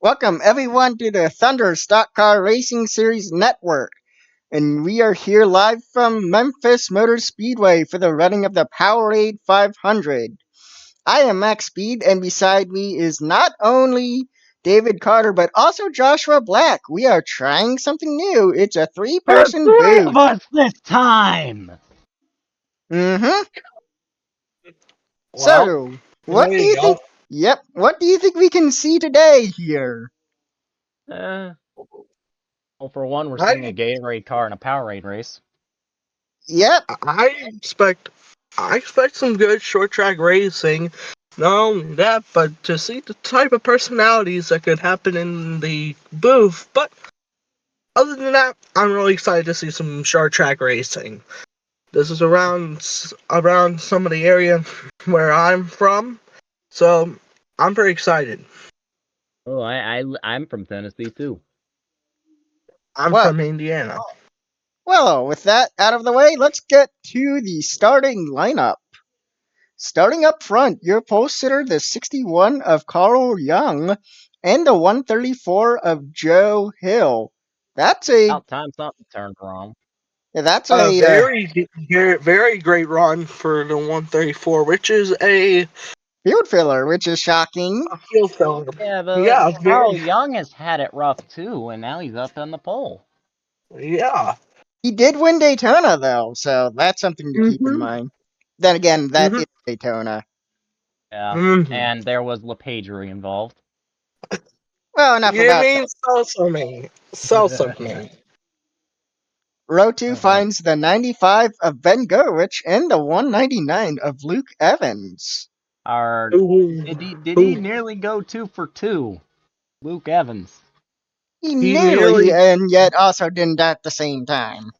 Welcome everyone to the Thunder Stock Car Racing Series Network. And we are here live from Memphis Motor Speedway for the running of the Powerade 500. I am Max Speed, and beside me is not only David Carter, but also Joshua Black. We are trying something new. It's a There are three-person three of booth. us this time! Mm-hmm. Well, So, there what do you you go. think? Yep, what do you think we can see today here? Uh, well, for one, we're seeing a I Gatorade car in a Powerade race. Yep, I expect some good short track racing. Not only that, but to see the type of personalities that could happen in the booth. But other than that, I'm really excited to see some short track racing. This is around some of the area where I'm from, so I'm pretty excited. Oh, I'm from Tennessee too. I'm what? from Indiana. Well, with that out of the way, let's get to the starting lineup. Starting up front, your pole sitter, the 61 of Carl Young, and the 134 of Joe Hill. That's a About time something turned wrong. that's A a very great run for the 134, which is field filler, which is shocking. a field film. Yeah, but Yeah, Carl very. Young has had it rough too, and now he's up on the pole. Yeah. He did win Daytona though, so that's something to keep in Mhm. mind. Then again, that Mhm. is Daytona. Yeah, Mhm. and there was LePagery involved. Well, enough You about mean salsa me? Salsa me. Row 2 Uh, finds the 95 of Ben Gerwich and the 199 of Luke Evans. our Ooh. did he Ooh. nearly go 2 for 2? Luke Evans. He He nearly nearly and yet also didn't at the same time.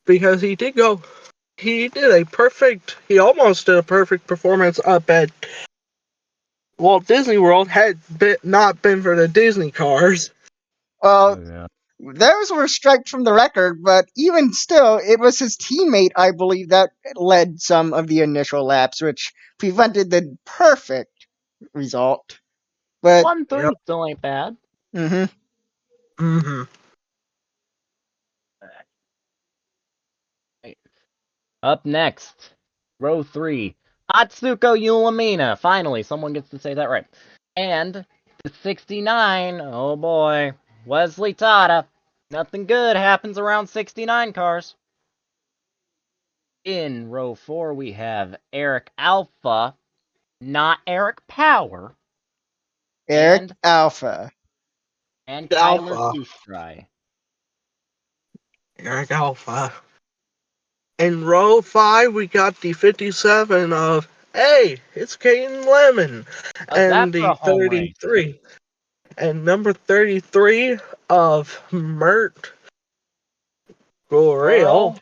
because he did go. He did a perfect. He almost did a perfect performance up at Walt Disney World had not been for the Disney cars. Well, Yeah. those were striked from the record, but even still, it was his teammate, I believe, that led some of the initial laps, which prevented the perfect result. But, 1-3 Yep. still ain't bad. mhm. Mhm. Up next, row 3, Atsuko Ulamina. Finally, someone gets to say that right. And the 69, oh boy, Wesley Tada. Nothing good happens around 69 cars. In row 4, we have Eric Alpha, not Eric Power, Eric and Alpha. Kyler Alpha. Ustrai. Eric Alpha. In row 5, we got the 57 of, hey, it's Caden Lemon. How's that And for a the home race? 33. And number 33 of Mert Gorel.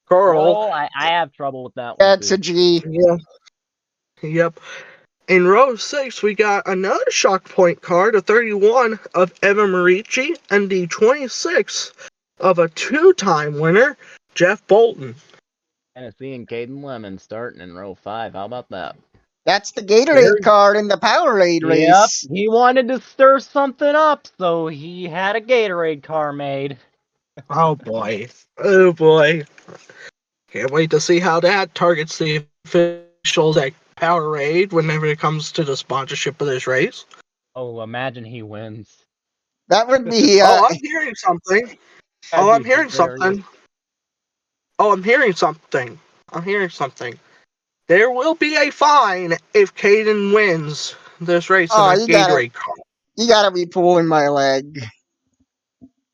Girl, Coral. I have trouble with that one That's a too. G. Yeah. Yep. In row 6, we got another shock point card, a 31 of Eva Marici, and the 26 of a two-time winner, Jeff Bolton. Tennessee and Caden Lemon starting in row 5. How about that? That's the Gatorade Very, card in the Powerade Yep, race. he wanted to stir something up, so he had a Gatorade car made. oh boy. Oh boy. Can't wait to see how that targets the officials at Powerade whenever it comes to the sponsorship of this race. Oh, imagine he wins. That would be, Oh, I'm hearing something. That'd Oh, be I'm hearing hilarious. something. Oh, I'm hearing something. I'm hearing something. There will be a fine if Caden wins this race in oh, a Gatorade car. you gotta be pulling my leg.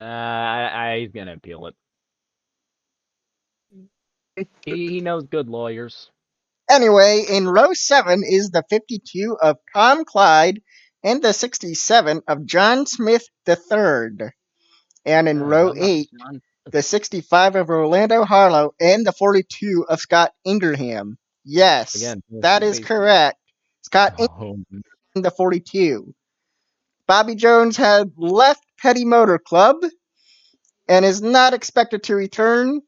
He's gonna appeal it. He knows good lawyers. Anyway, in row 7 is the 52 of Tom Clyde and the 67 of John Smith III. And in How row about 8, John? the 65 of Orlando Harlow and the 42 of Scott Ingraham. Yes, Again, that Tennessee is based. correct. Scott Ingraham, Oh, the 42. Bobby Jones had left Petty Motor Club and is not expected to return.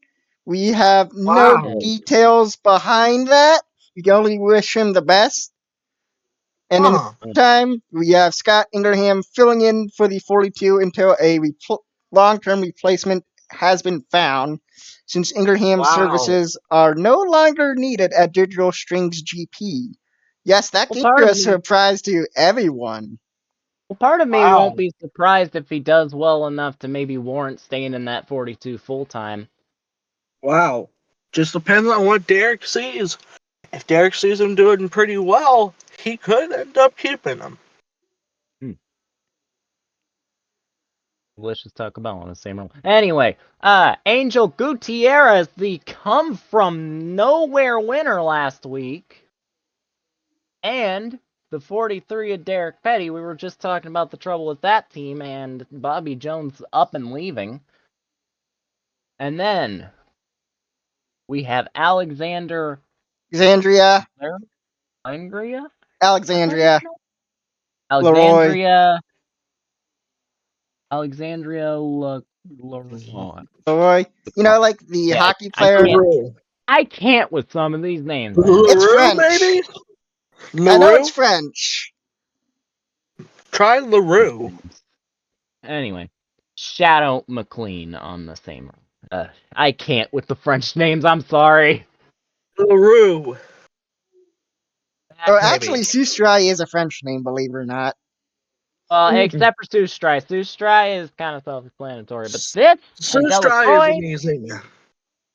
We have no Wow. and details behind that. We can only wish him the best. And in the meantime, we have Scott Ingraham filling in for the 42 until a long-term replacement has been found, since Ingram's services are no longer needed at Digital Strings GP. Yes, that came to a surprise to everyone. Well, part of me won't be surprised if he does well enough to maybe warrant staying in that 42 full-time. Wow. Just depends on what Derek sees. If Derek sees him doing pretty well, he could end up keeping him. Let's just talk about on the same room. Anyway, Angel Gutierrez, the come-from-nowhere winner last week, and the 43 of Derek Petty. We were just talking about the trouble with that team, and Bobby Jones up and leaving. And then we have Alexandria. Leroy. You know, like the hockey player. I can't with some of these names. It's French. Maybe? I know it's French. Try LaRue. Anyway, Shadow McLean on the same room. I can't with the French names, I'm sorry. LaRue. Oh, actually, Soustrai is a French name, believe it or not. Except for Soustrai. Soustrai is kind of self-explanatory, but this... Soustrai is amazing.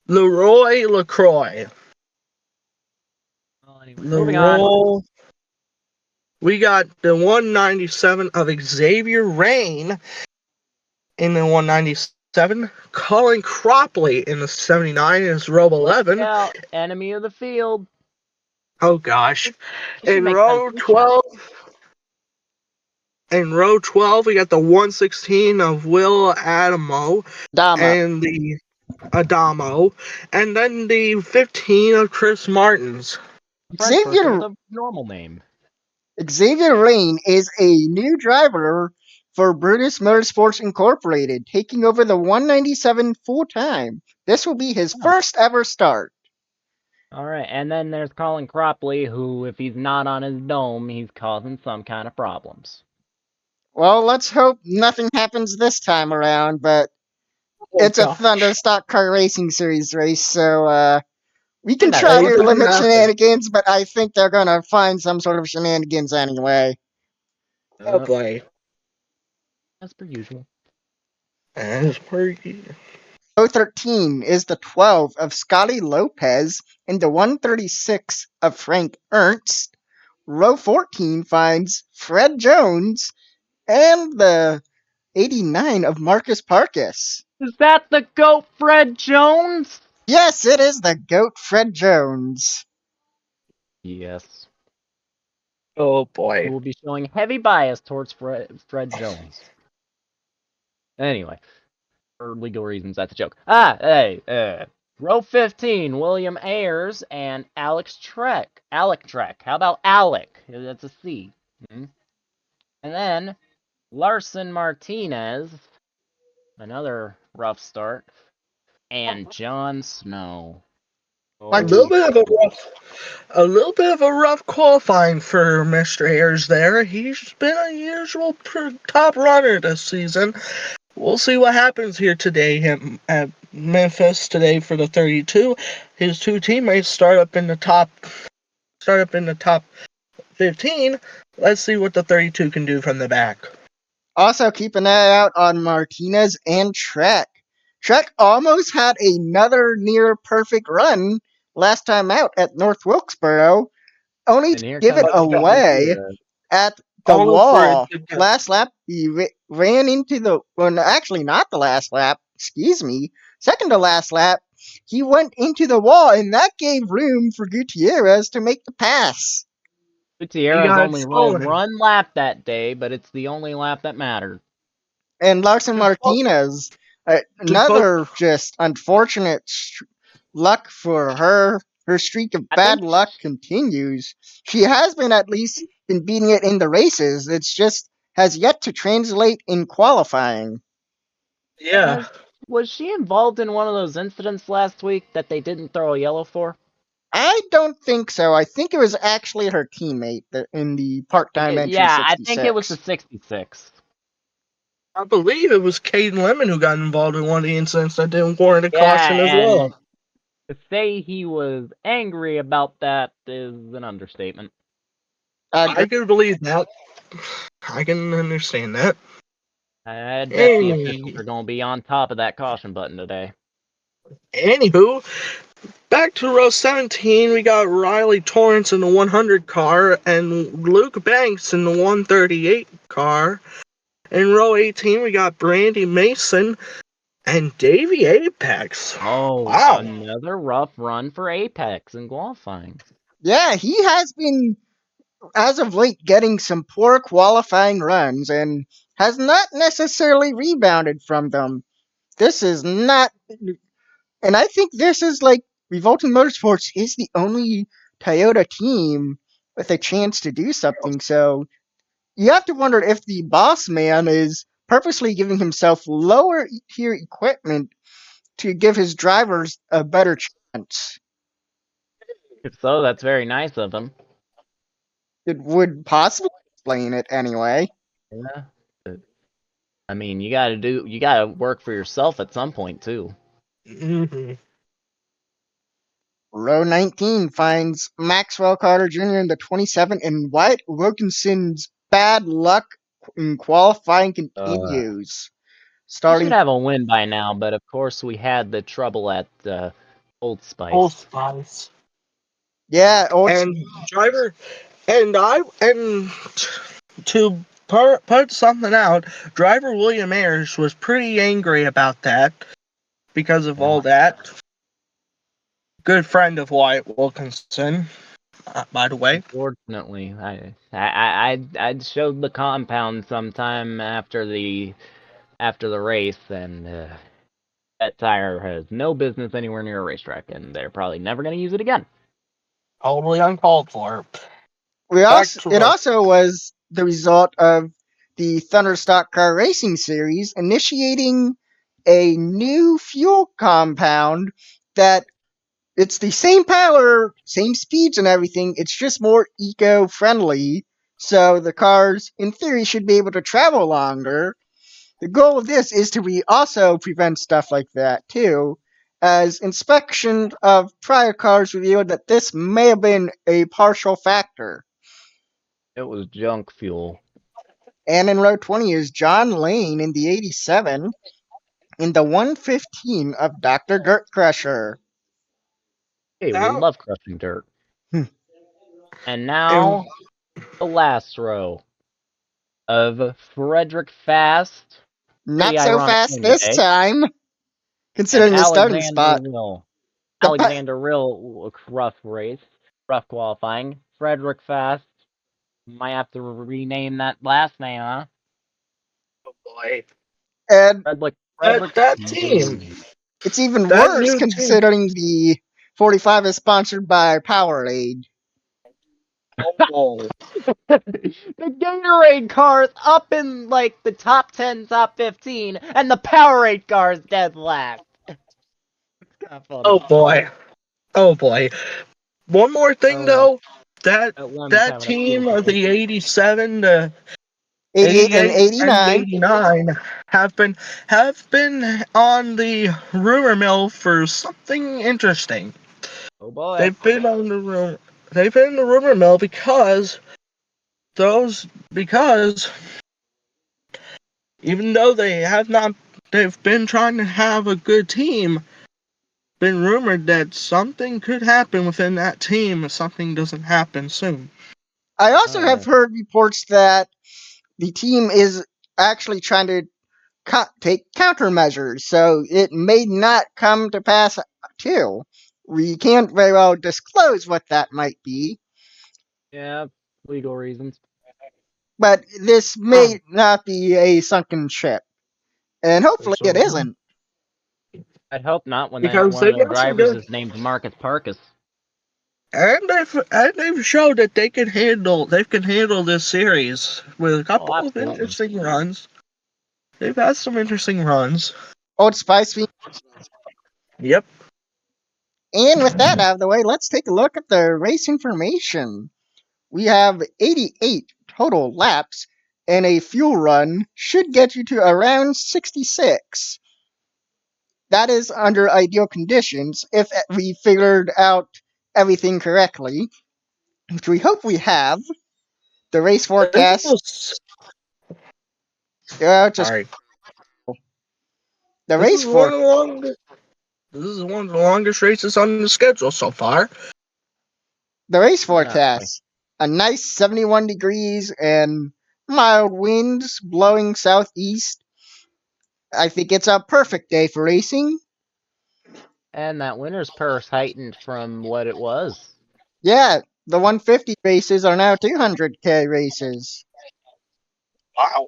Leroy LaCroix. Well, anyway, moving on. We got the 197 of Xavier Rain in the 197. Colin Cropley in the 79 is row 11. Enemy of the field. Oh gosh. In row 12. In row 12, we got the 116 of Will Adamo. And the Adamo. And then the 15 of Chris Martins. Xavier, the normal name. Xavier Rain is a new driver for Brutus Motorsports Incorporated, taking over the 197 full-time. This will be his first ever start. Alright, and then there's Colin Cropley, who, if he's not on his dome, he's causing some kind of problems. Well, let's hope nothing happens this time around, but it's a Thunder Stock Car Racing Series race, so we can try to limit shenanigans, but I think they're going to find some sort of shenanigans anyway. Oh boy. As per usual. As per usual. Row 13 is the 12 of Scotty Lopez and the 136 of Frank Ernst. Row 14 finds Fred Jones and the 89 of Marcus Parkus. Is that the GOAT Fred Jones? Yes, it is the GOAT Fred Jones. Yes. Oh boy. We'll be showing heavy bias towards Fred Jones. Anyway. For legal reasons, that's a joke. Row 15, William Ayers and Alex Trekke. Alec Trekke. How about Alec? That's a C. And then Larson Martinez, another rough start, and John Snow. A little bit of a rough qualifying for Mr. Ayers there. He's been a usual top runner this season. We'll see what happens here today at Memphis today for the 32. His two teammates start up in the top 15. Let's see what the 32 can do from the back. Also, keep an eye out on Martinez and Trekke. Trekke almost had another near perfect run last time out at North Wilkesboro, only to give it away at the wall. Last lap, he ran into the... Well, actually, not the last lap. Excuse me. Second to last lap, he went into the wall, and that gave room for Gutierrez to make the pass. Gutierrez only rode one lap that day, but it's the only lap that mattered. And Larson Martinez, another just unfortunate luck for her. Her streak of bad luck continues. She has been at least been beating it in the races. It's just has yet to translate in qualifying. Yeah. Was she involved in one of those incidents last week that they didn't throw a yellow for? I don't think so. I think it was actually her teammate in the part-time entry Yeah, I think it was the 66. 66. I believe it was Caden Lemon who got involved in one of the incidents that didn't warrant a Yeah, caution as well. and to say he was angry about that is an understatement. I can believe that. I can understand that. I bet the officials Any, are going to be on top of that caution button today. Anywho, back to row 17, we got Riley Torrance in the 100 car and Luke Banks in the 138 car. In row 18, we got Brandy Mason and Davey Apex. Oh, Wow. another rough run for Apex in qualifying. Yeah, he has been, as of late, getting some poor qualifying runs and has not necessarily rebounded from them. This is not. And I think this is like. Revolting Motorsports is the only Toyota team with a chance to do something, so you have to wonder if the boss man is purposely giving himself lower tier equipment to give his drivers a better chance. If so, that's very nice of him. It would possibly explain it anyway. Yeah. I mean, you gotta work for yourself at some point too. Mm-hmm. Row 19 finds Maxwell Carter Jr. in the 27, and Wyatt Wilkinson's bad luck in qualifying continues. We should Starting, have a win by now, but of course we had the trouble at Old Spice. Old Spice. yeah, And driver, and to put something out, driver William Ayers was pretty angry about that because of all that. Good friend of Wyatt Wilkinson, by the way. Unfortunately, I showed the compound sometime after the race, and that tire has no business anywhere near a racetrack, and they're probably never going to use it again. Totally uncalled for. it also was the result of the Thunder Stock Car Racing Series initiating a new fuel compound that it's the same power, same speeds and everything, it's just more eco-friendly, so the cars, in theory, should be able to travel longer. The goal of this is to also prevent stuff like that, too, as inspection of prior cars revealed that this may have been a partial factor. It was junk fuel. And in row 20 is John Lane in the 87 in the 115 of Dr. Dirt Crusher. Hey, we love crushing dirt. Hmm. And now, the last row of Frederick Fast. Not so fast this time, And considering the starting spot. Alexander Rill, rough race, rough qualifying. Frederick Fast. Might have to rename that last name, huh? Oh boy. And Frederick That team. it's even That worse new considering the 45 is sponsored by Powerade. Oh. The Gatorade car's up in like the top 10, top 15, and the Powerade car's dead last. It's kind of funny. Oh boy. Oh boy. One more thing though. That team of the 87 to 88 and 88 and 89. 89 have been on the rumor mill for something interesting. Oh boy. They've been in the rumor mill because even though they've been trying to have a good team, been rumored that something could happen within that team if something doesn't happen soon. I also have heard reports that the team is actually trying to take countermeasures, so it may not come to pass too. We can't very well disclose what that might be. Yeah, legal reasons. But this may not be a sunken ship. And hopefully it isn't. I'd hope not when Because one of their drivers is named Marcus Parkus. And they've showed that they can handle this series with a couple of interesting runs. They've had some interesting runs. Old Spice. Yep. And with that out of the way, let's take a look at the race information. We have 88 total laps, and a fuel run should get you to around 66. That is under ideal conditions if we figured out everything correctly, which we hope we have. The race forecast. Just Sorry. the This race is one for of the longest. This is one of the longest races on the schedule so far. the race Definitely. forecast. A nice 71 degrees and mild winds blowing southeast. I think it's a perfect day for racing. And that winner's purse heightened from what it was. Yeah, the 150 races are now 200K races. Wow.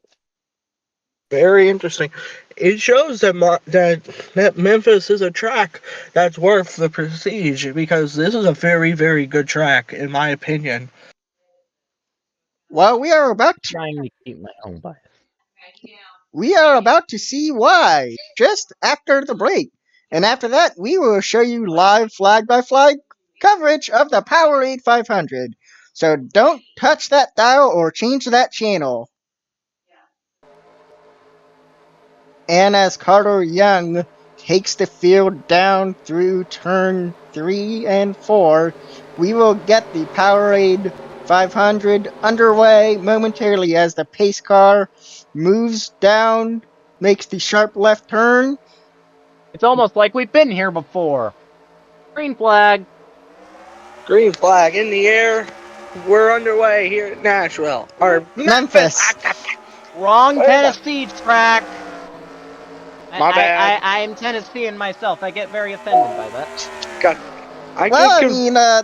Very interesting. It shows that Memphis is a track that's worth the prestige because this is a very, very good track, in my opinion. Well, Trying to keep my own bias. we are about to see why just after the break. And after that, we will show you live flag by flag coverage of the Powerade 500. So don't touch that dial or change that channel. And as Carter Young takes the field down through turn 3 and 4, we will get the Powerade 500 underway momentarily as the pace car moves down, makes the sharp left turn. It's almost like we've been here before. Green flag. Green flag in the air. We're underway here at Nashville. Or Memphis. Wrong Tennessee track. My bad. I am Tennessean myself. I get very offended by that.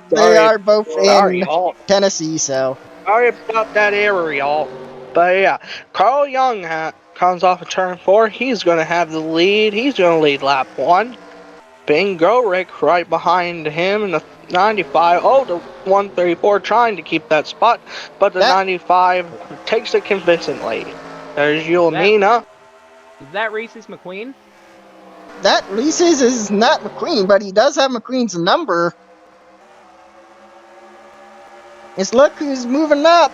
They are both Sorry, in y'all. Tennessee, so. Sorry about that error, y'all. But yeah, Carl Young comes off of turn 4. He's going to have the lead. He's going to lead lap 1. Ben Gorick right behind him in the 95. Oh, the 134 trying to keep that spot, but the 95 takes it convincingly. There's Yulamina. Is that Reese's McQueen? That Reese's is not McQueen, but he does have McQueen's number. It's look who's moving up.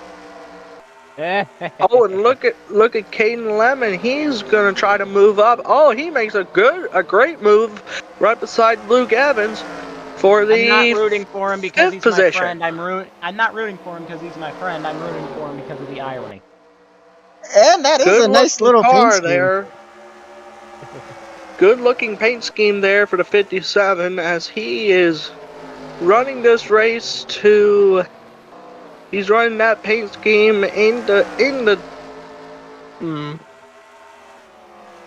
Oh, and look at Caden Lemon. He's gonna try to move up. Oh, he makes a great move right beside Luke Evans for the. I'm not rooting for him because he's position. my friend. I'm not rooting for him because he's my friend. I'm rooting for him because of the irony. And that is a nice little paint scheme. There. Good looking paint scheme there for the 57 as he is running this race to. He's running that paint scheme in the.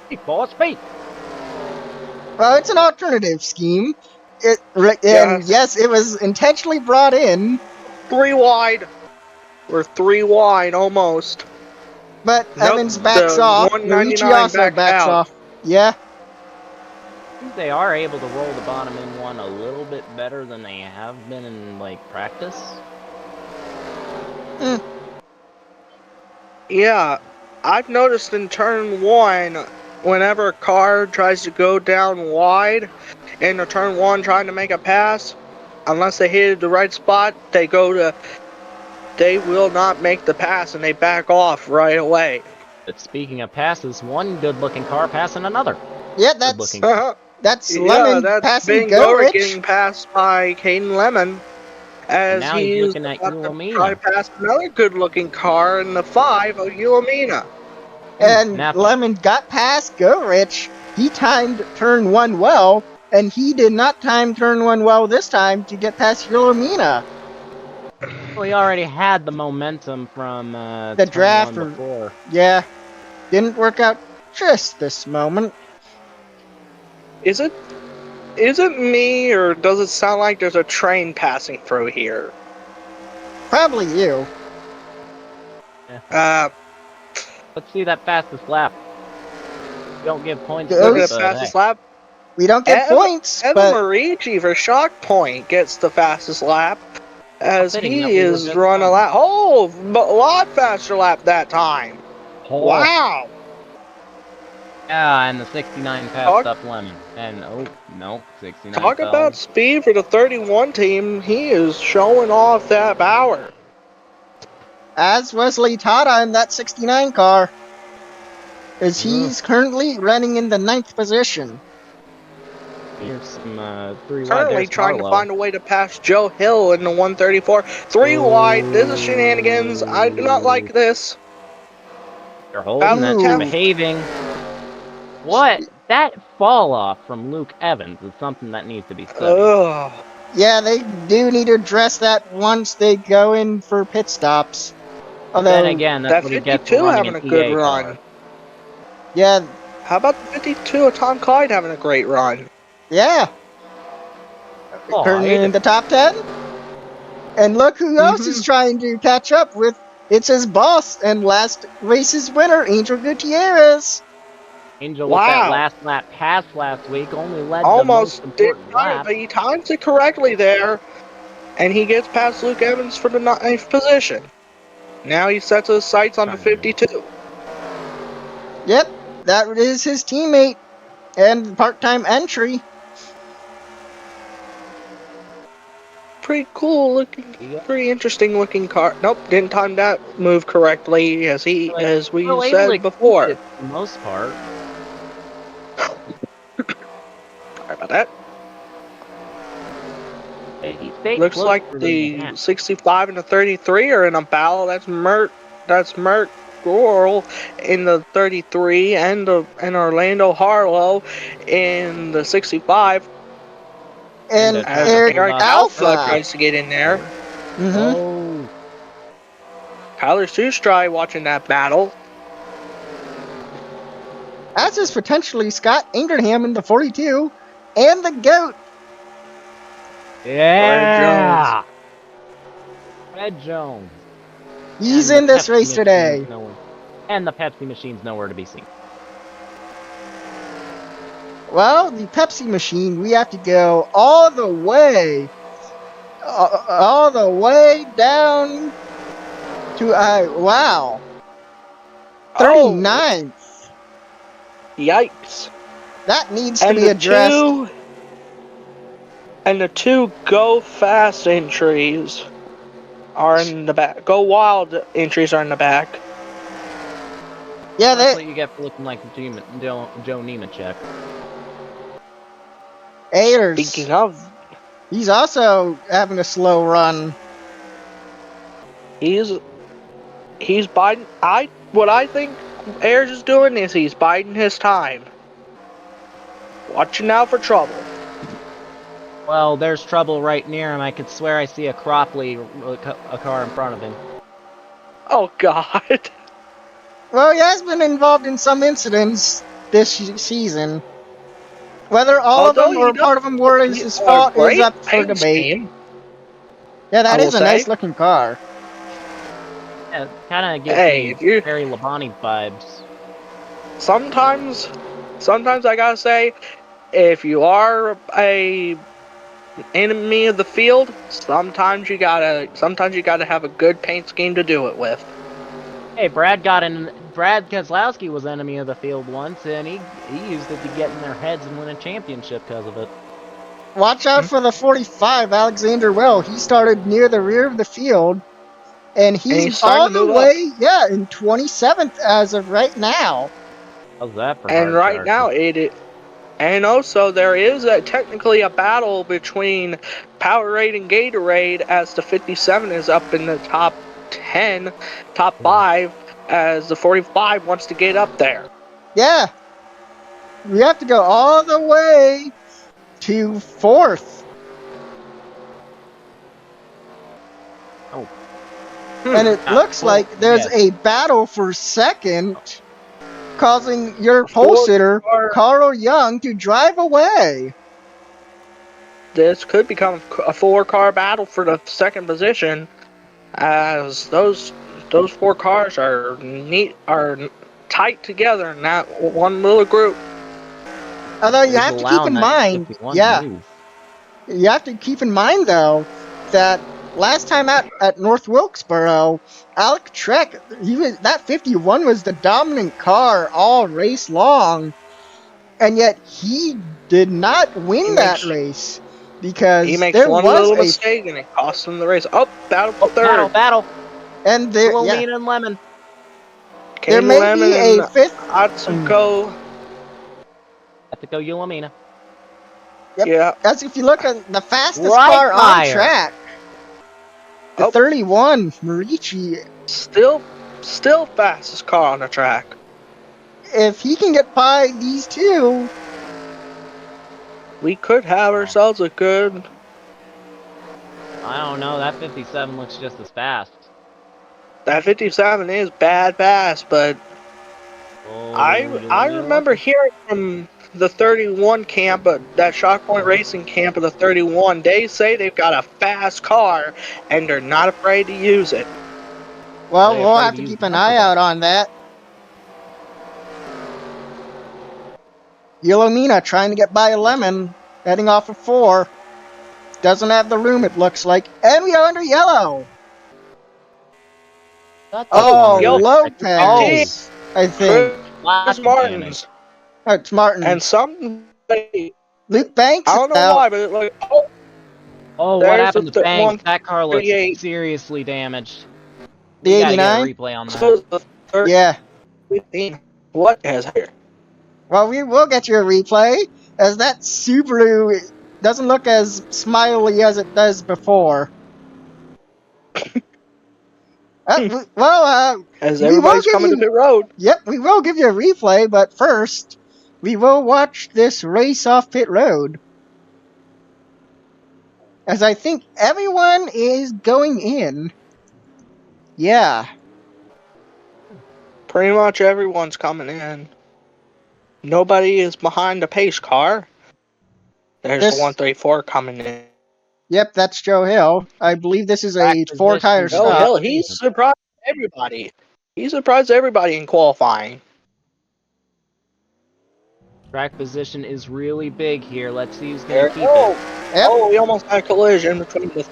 Speed. Well, it's an alternative scheme. Yes, it was intentionally brought in. 3 wide. We're 3 wide almost. But Evans backs off. Luigi also backs off. Yeah. They are able to roll the bottom end one a little bit better than they have been in practice. Yeah, I've noticed in turn 1, whenever a car tries to go down wide in the turn 1 trying to make a pass, unless they hit the right spot, they will not make the pass and they back off right away. But speaking of passes, one good-looking car passing another. Yeah, that's Lemon passing Gorick getting passed by Caden Lemon. As now he's looking at Yulamina. Try past another good-looking car in the 5 of Yulamina. And Lemon got past Gorich. He timed turn 1 well, and he did not time turn 1 well this time to get past Yulamina. Well, he already had the momentum from the draft before. Yeah, didn't work out just this moment. Is it me, or does it sound like there's a train passing through here? Probably you. Let's see that fastest lap. We don't give points. Look at the fastest lap. We don't get points. Evan Marici for Shock Point gets the fastest lap. As he is run a lap. Oh, a lot faster lap that time. Oh. Wow. Yeah, and the 69 passed up Lemon. And, oh, no, 69 Talk fell. about speed for the 31 team. He is showing off that power. As Wesley Tada in that 69 car, as he's currently running in the 9th position. Here's some 3 wide. Currently There's trying to Harlow. find a way to pass Joe Hill in the 134. 3 wide. This is shenanigans. I do not like this. They're holding that. They're Ooh. behaving. What? That fall off from Luke Evans is something that needs to be studied. Ugh. Yeah, they do need to address that once they go in for pit stops. Although, Then again, that's That what he gets for 52 running having an a good EA run. car. yeah, How about the 52 of Tom Clyde having a great run? yeah. Currently in the top 10. And look who else is trying to catch up with. It's his boss and last race's winner, Angel Gutierrez. Angel with that Wow. last lap pass last week only led the most Almost did important time it, lap. but he times it correctly there. And he gets past Luke Evans for the 9th position. Now he sets his sights on the 52. Yep, that is his teammate and part-time entry. Pretty cool looking, pretty interesting looking car. Nope, didn't time that move correctly as we said before. For the most part. Sorry about that. He stayed Looks close like for the 65 and the 33 are in a battle. That's Mert Goral in the 33 and Orlando Harlow in the 65. And As Eric Alpha tries to get in there. Oh. Tyler Sustry watching that battle. As is potentially Scott Ingraham in the 42 and the GOAT. Yeah. Red Jones. He's in this race today. And the Pepsi machine's nowhere to be seen. Well, the Pepsi machine, we have to go all the way down to, wow, 39th. Yikes. That needs to be addressed. And the 2 Go Fast entries are in the back. Go Wild entries are in the back. Yeah, that's what you get for looking like Joe Nemechek. Ayers. Speaking of, he's also having a slow run. He's biding. What I think Ayers is doing is he's biding his time. Watching out for trouble. Well, there's trouble right near him. I could swear I see a Cropley, a car in front of him. Oh, God. Well, he has been involved in some incidents this season. Whether all of them or part of them were his fault is up for debate. Yeah, that is a nice-looking car. Yeah, kind of gives me very Labonte vibes. Sometimes I gotta say, if you are a enemy of the field, sometimes you gotta have a good paint scheme to do it with. Hey, Brad Keselowski was enemy of the field once, and he used it to get in their heads and win a championship because of it. Watch out for the 45, Alexander Will. He started near the rear of the field, and he's all the way, in 27th as of right now. How's that for And right now, and also there is technically a battle between Powerade and Gatorade as the 57 is up in the top 10, top 5, as the 45 wants to get up there. Yeah. We have to go all the way to 4th. Oh. And it looks like there's a battle for 2nd, causing your pole sitter, Carl Young, to drive away. This could become a 4-car battle for the 2nd position, as those 4 cars are tight together in that one little group. Although you have to keep in mind, you have to keep in mind though that last time out at North Wilkesboro, Alec Trekke, that 51 was the dominant car all race long, and yet he did not win that race He because makes there one was little a mistake and it costs him the race. Oh, battle for Oh, battle, third. battle. and there yeah Wilhelmina and Lemon. there Katie may Lemon be a and fifth. Atsuko. Have to go Wilhelmina. Yep, Yeah. as if you look at the fastest Right car on fire. track, the Oh, 31 Marici. still fastest car on the track. If he can get by these two, We could have ourselves a good. I don't know. That 57 looks just as fast. That 57 is bad fast, but Oh, I remember hearing from the 31 camp, that Shock Point Racing camp of the 31, they say they've got a fast car and they're not afraid to use it. well, They we'll afraid have to to use keep an bumper eye out bars. on that. Yellowmina trying to get by a lemon, heading off of 4. Doesn't have the room, it looks like. And we are under yellow. That's a Oh, bummer. Yo, I think I GT, missed Lopez, I think. Chris lots of damage. Martins, Oh, it's Martin. and somebody, Luke Banks I is don't know out. why, but it like, oh, Oh, what there's the happened to Banks? That car looks 138. seriously damaged. The We gotta get a 89? replay on that. So the Yeah. 13. What has here? Well, we will get you a replay, as that Subaru doesn't look as smiley as it does before. As We will everybody's give coming to you. pit road. Yep, we will give you a replay, but first, we will watch this race off pit road. As I think everyone is going in. Yeah. Pretty much everyone's coming in. Nobody is behind the pace car. There's the This. 134 coming in. Yep, that's Joe Hill. I believe this is Track a position 4-tire is Oh, stop. hell, he surprised everybody. He surprised everybody in qualifying. Track position is really big here. Let's see who's gonna There, keep it. Yep. we almost had a collision between the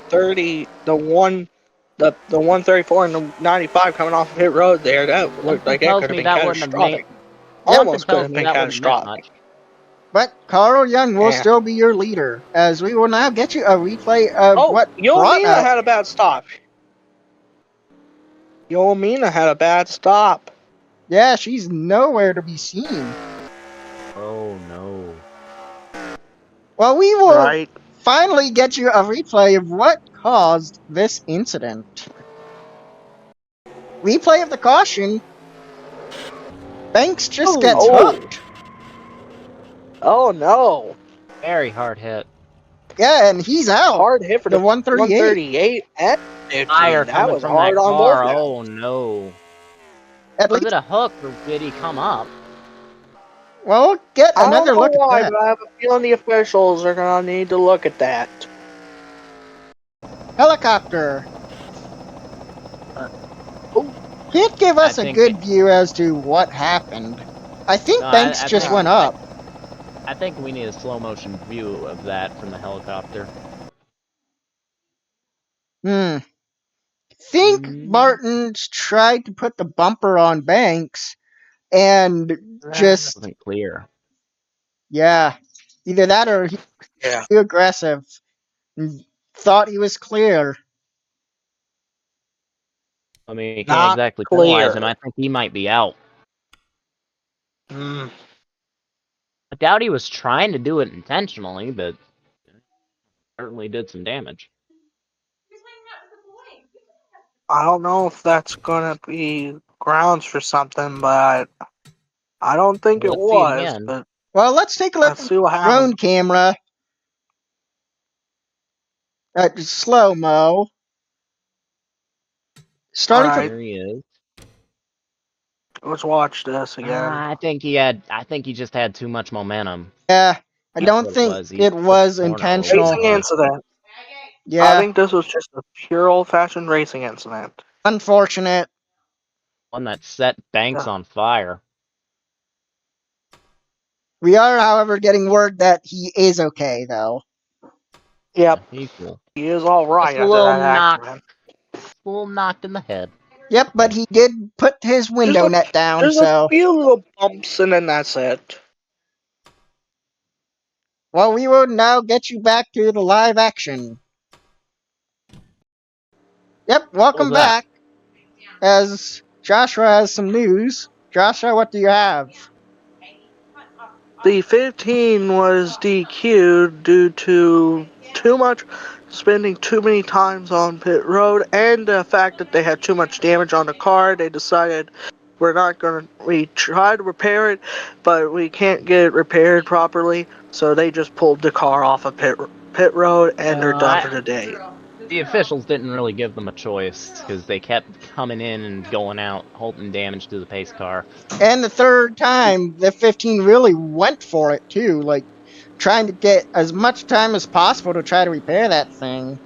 134 and the 95 coming off of pit road there. That looked Something like it tells could have me been that wouldn't have made. catastrophic. Something Almost could tells have me been that wouldn't have meant catastrophic. much. But Carl Young will Yeah. still be your leader, as we will now get you a replay of Oh, what brought Yolmina out. had a bad stop. Yolmina had a bad stop. Yeah, she's nowhere to be seen. Oh no. Well, we will Right. finally get you a replay of what caused this incident. Replay of the caution. Banks just gets Oh. hooked. Oh no. Very hard hit. Yeah, and he's out. Hard hit for The the 138. 138 and 50. Fire That coming was from hard that on both car. ends. Oh no. At Was least, it a hook or did he come up? well, we'll get I don't another know look at why, that. but I have a feeling the officials are gonna need to look at that. Helicopter. Can't give us a good view as to what happened. I think No, Banks just went up. I think we need a slow motion view of that from the helicopter. Think Martin's tried to put the bumper on Banks and That just wasn't clear. yeah, either that or he Yeah. too aggressive and thought he was clear. I mean, you can't Not exactly clear. penalize him. I think he might be out. Mm. I doubt he was trying to do it intentionally, but certainly did some damage. I don't know if that's gonna be grounds for something, but I don't think Well, it let's see it was. again. But Well, let's take a look let's at see what the happens. drone camera at slow mo. Starting Alright. Here he is. Let's watch this again. I think he just had too much momentum. yeah, I That's don't what think was. He it took was the corner intentional. Racing incident. I Yeah, think this was just a pure old-fashioned racing incident. unfortunate. One that set Banks Yeah. on fire. We are, however, getting word that he is okay, though. Yep. He's cool. He is all right Just a after little that knock, accident. a little knocked in the head. Yep, but he did put his Just window a, net down, just a so. few little bumps, and then that's it. Well, we will now get you back to the live action. Yep, What was welcome that? back. As Joshua has some news. Joshua, what do you have? The 15 was DQ'd due to spending too many times on pit road and the fact that they had too much damage on the car. They decided we tried to repair it, but we can't get it repaired properly, so they just pulled the car off of pit road and they're done for the day. The officials didn't really give them a choice because they kept coming in and going out, halting damage to the pace car. And the third time, the 15 really went for it too, like trying to get as much time as possible to try to repair that thing.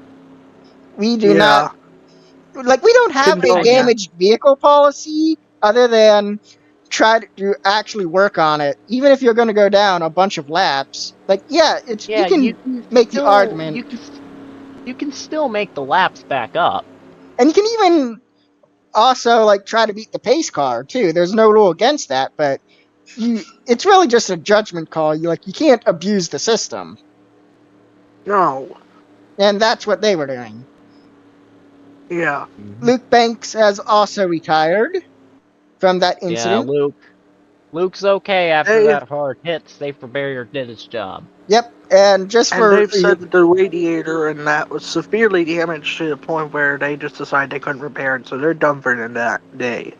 We do not, Yeah, like, we don't have a condone that. damaged vehicle policy other than try to actually work on it. Even if you're going to go down a bunch of laps, like, yeah, it's you Yeah, can make the argument, you can still make the laps back up. and you can even also like try to beat the pace car too. There's no rule against that, but it's really just a judgment call. You can't abuse the system, No. and that's what they were doing. Yeah. Luke Banks has also retired from that Yeah, incident. Luke's okay after They that hard hit. Safe Barrier did its job. Yep, and just and for they've said that the radiator and that was severely damaged to the point where they just decided they couldn't repair it, so they're done for that day.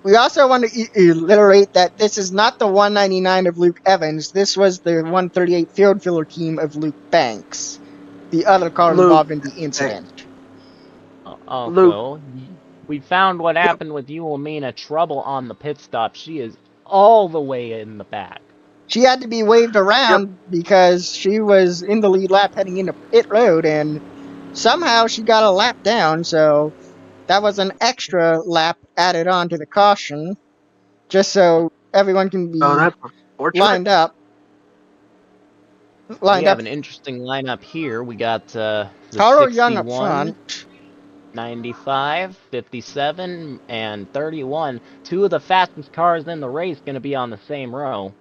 we also want to reiterate that this is not the 199 of Luke Evans. This was the 138 field filler team of Luke Banks, the other car Luke, involved in the incident. Luke, Also, we found what happened with Yulamina. Trouble on the pit stop. She is all the way in the back. She had to be waved yep, around because she was in the lead lap heading into pit road, and somehow she got a lap down, so that was an extra lap added on to the caution, just so everyone can oh, be that's unfortunate. lined up. We Lined have up. an interesting lineup here. We got the Taro Young up 61, front. 95, 57, and 31. Two of the fastest cars in the race going to be on the same row.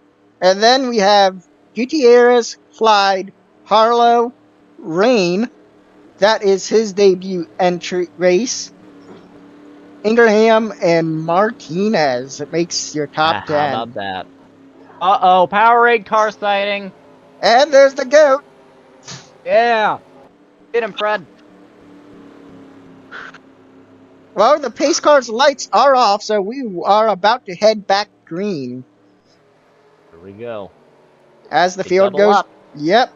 And then we have Gutierrez, Clyde, Harlow, Rain. That is his debut entry race. Ingraham and Martinez. It makes your top How 10. about that? Uh-oh, Powerade car sighting. And there's the GOAT. Yeah. Get him, Fred. Well, the pace car's lights are off, so we are about to head back green. Here we go. As the They field double goes. up. Yep.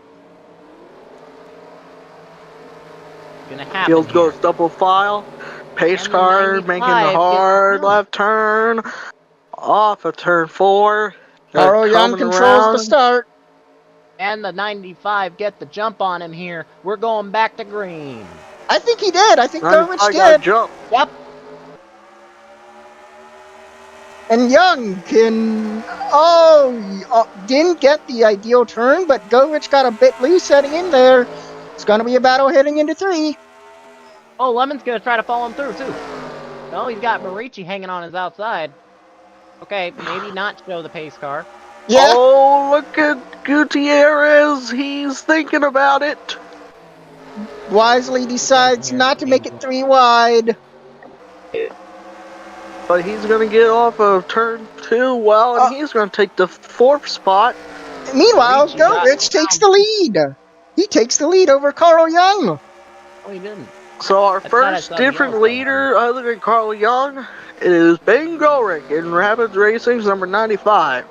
Gonna happen Field here. goes double file. Pace And the car making the 95 gets hard the left turn. Off of turn 4. They're Taro Young coming controls the around. start. And the 95 get the jump on him here. We're going back to green. I think he did. I think Govich 95 got did. jump. Yep. And Young can. Didn't get the ideal turn, but Govich got a bit loose heading in there. It's going to be a battle heading into 3. Oh, Lemon's gonna try to follow him through, too. Oh, he's got Marici hanging on his outside. Okay, maybe not show the pace car. Yeah. Oh, look at Gutierrez. He's thinking about it. Wisely decides not to make it 3 wide. But he's going to get off of turn 2 well, and he's going to take the 4th spot. Meanwhile, Marici got Govich takes the lead. He takes the lead over Carl Young. Oh, he didn't. So our I thought I first saw the different yellow leader other than Carl Young is Ben Gorick in Rapids Racing's number 95.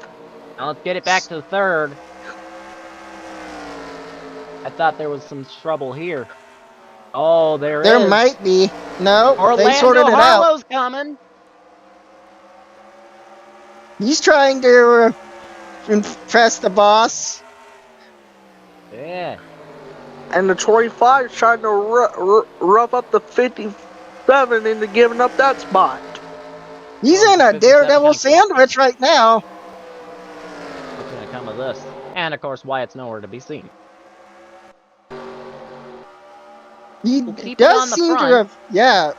Now let's get it back to the third. I thought there was some trouble here. Oh, there is. might be. No, they Orlando sorted it out. Harlow's coming. He's trying to impress the boss. Yeah. And the 25 is trying to rough up the 57 into giving up that spot. He's Oh, in a 57 daredevil counts. sandwich right now. What's gonna come of this? And of course, Wyatt's nowhere to be seen. He We'll keep it does on the seem to front. have, yeah.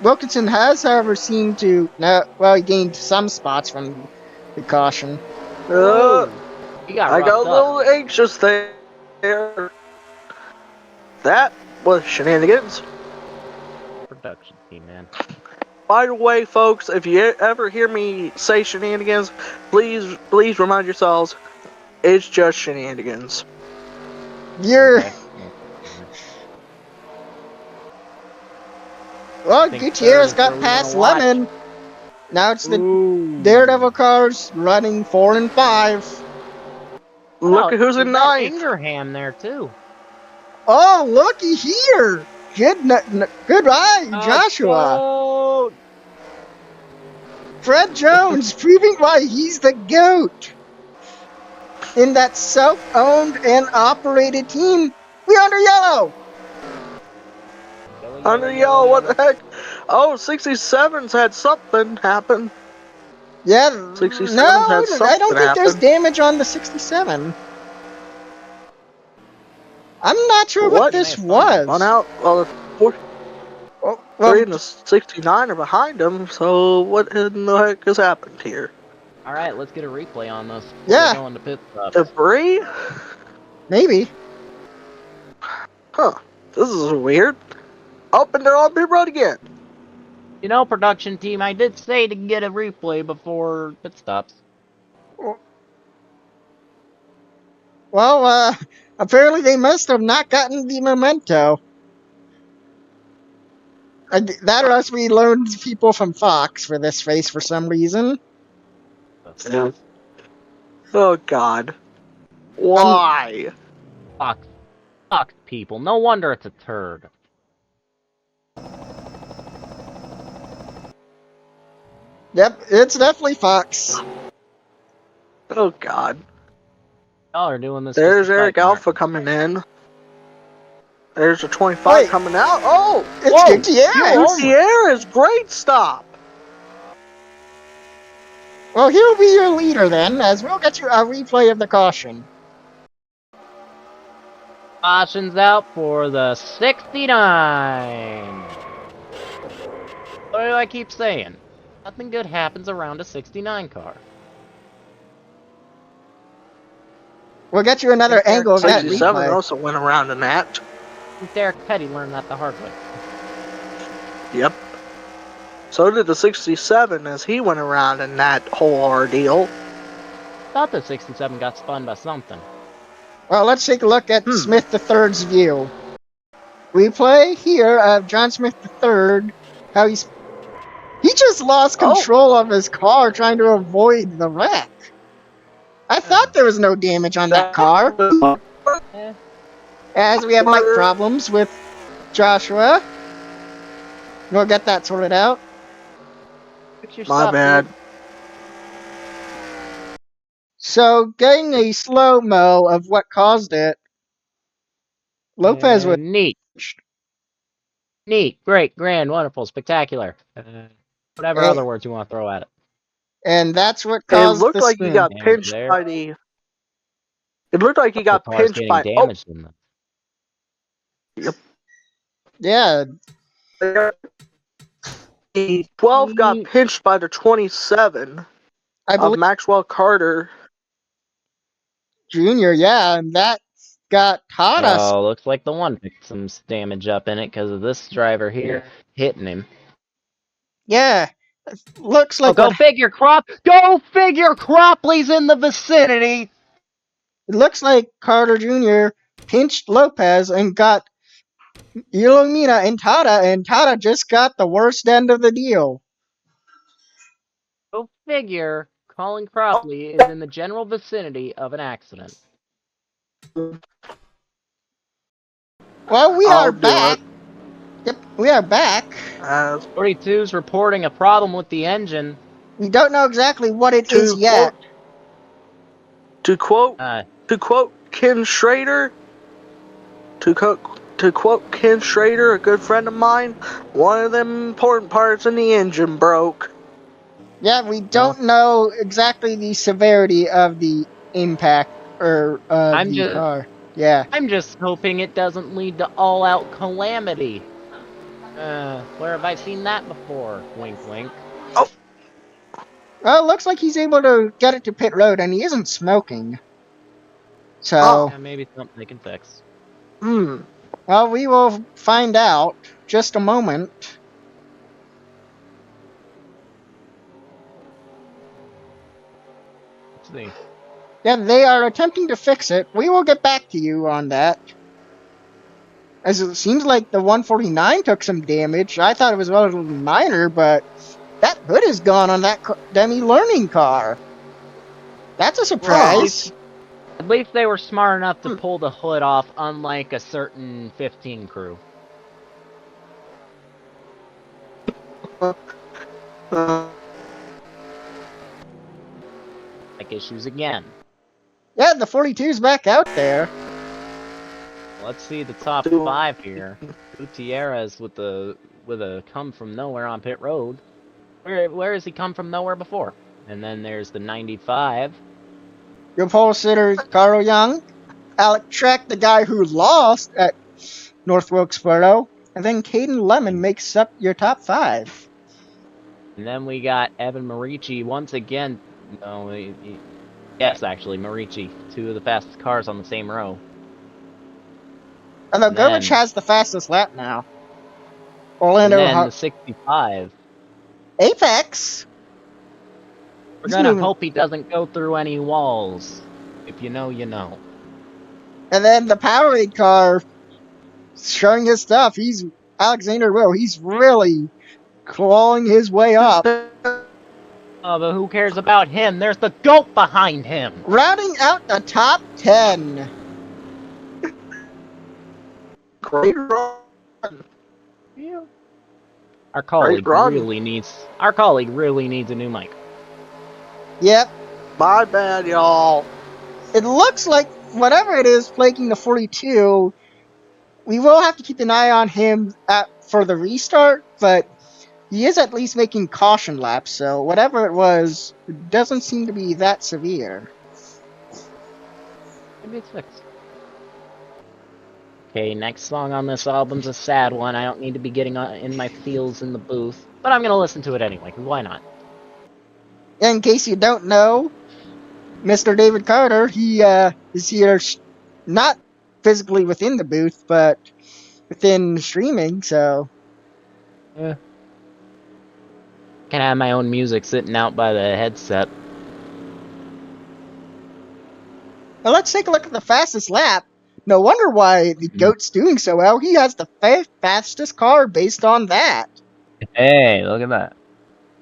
Wilkinson has, however, seemed to, no, well, he gained some spots from the caution. Uh, Whoa! He got I got roughed a up. little anxious there. That was shenanigans. Production team, man. By the way, folks, if you ever hear me say shenanigans, please remind yourselves, it's just shenanigans. You're, Okay. well, I think third Gutierrez is where got we want to past watch. Lemon. Now it's the Ooh. Daredevil cars running 4 and 5. Look Oh, at who's is in that ninth. Ingraham there too? Oh, looky here! Good eye, Joshua. Goat! Fred Jones proving why he's the GOAT. In that self-owned and operated team, we're under yellow. Yellow, Under yellow, yellow, what the yellow. heck? Oh, 67's had something happen. Yeah, 67's no, had I don't something think there's happen. damage on the 67. I'm not sure what What? He may this have fumbled. Run was. out. Well, the Well, 3 and the 69 are behind him, so what in the heck has happened here? All right, let's get a replay on this before they yeah, go into pit stops. Debris? maybe. Huh. This is weird. Oh, and they're on pit road again. You know, production team, I did say to get a replay before pit stops. Well, apparently they must have not gotten the memento. That or else we loaned people from Fox for this race for some reason. Yeah. Oh, God. Um, Why? Fox, Fox people. No wonder it's a turd. yep, it's definitely Fox. Oh, God. Y'all are doing this There's just to Eric spite me, aren't Alpha you? coming in. There's a 25 Wait, coming out. Oh! it's Whoa! You Gutierrez. almost. Gutierrez, great stop! Well, he'll be your leader then, as we'll get you a replay of the caution. Caution's out for the 69. What do I keep saying? Nothing good happens around a 69 car. We'll get you another angle of that 67 replay. also went around in that. Derek Petty learned that the hard way. Yep. So did the 67 as he went around in that whole ordeal. Thought the 67 got spun by something. Well, let's take a look at Smith III's view. Replay here of John Smith III. How he just lost control of his car trying to avoid the wreck. I thought there was no damage on that car. As we have mic problems with Joshua. We'll get that sorted out. My bad. So, getting a slow-mo of what caused it. Lopez was... Neat. Neat, great, grand, wonderful, spectacular. Whatever other words you want to throw at it. And that's what It caused looked the like he spin. got pinched by the... It looked like he got pinched by... damaged in them. Yep. Yeah. The 12 got pinched by the 27 of Maxwell Carter. Junior, yeah, and that got caught us. Oh, looks like the one picked some damage up in it because of this driver here hitting him. Yeah. Looks like go figure, Go figure, Cropley's in the vicinity. It looks like Carter Jr. pinched Lopez and got Ilomina and Tada just got the worst end of the deal. Go figure, Colin Cropley is in the general vicinity of an accident. Well, we are back. Yep, we are back. 42's reporting a problem with the engine. We don't know exactly what it is yet. To quote Ken Schrader, to quote Ken Schrader, a good friend of mine, one of them important parts in the engine broke. Yeah, we don't know exactly the severity of the impact or the car. Yeah. I'm just hoping it doesn't lead to all-out calamity. Where have I seen that before? Wink, wink. Well, it looks like he's able to get it to pit road, and he isn't smoking. So, Oh. Yeah, maybe something they can fix. well, we will find out just a moment. Let's see. Yeah, they are attempting to fix it. We will get back to you on that. As it seems like the 149 took some damage. I thought it was relatively minor, but that hood is gone on that Demi learning car. That's a Oh. surprise. At least they were smart enough to Hmm. pull the hood off, unlike a certain 15 crew. Like issues again. Yeah, the 42's back out there. Let's see the top 5 here. Gutierrez with a come from nowhere on pit road. Where has he come from nowhere before? And then there's the 95. Your pole sitter, Carl Young. Alec Trekke, the guy who lost at North Wilkesboro. And then Caden Lemon makes up your top 5. And then we got Evan Marici once again. No, yes, actually, Marici. 2 of the fastest cars on the same row. Although And Govich then, has the fastest lap now. and Orlando then the 65. Apex. We're He's gonna moving. hope he doesn't go through any walls. If you know, you know. And then the Powerade car showing his stuff. He's Alexander Will. He's really clawing his way up. Oh, but who cares about him? There's the GOAT behind him! Rounding out the top 10. Great run. Yeah. Our colleague really needs a new mic. Yep. My bad, y'all. It looks like whatever it is plaguing the 42, we will have to keep an eye on him for the restart, but he is at least making caution laps, so whatever it was, it doesn't seem to be that severe. Maybe it's fixed. Okay, next song on this album's a sad one. I don't need to be getting in my feels in the booth, but I'm gonna listen to it anyway, because why not? In case you don't know, Mr. David Carter, he is here not physically within the booth, but within streaming, so. Yeah. Can have my own music sitting out by the headset. Now let's take a look at the fastest lap. No wonder why the GOAT's doing so well. He has the fastest car based on that. Hey, look at that.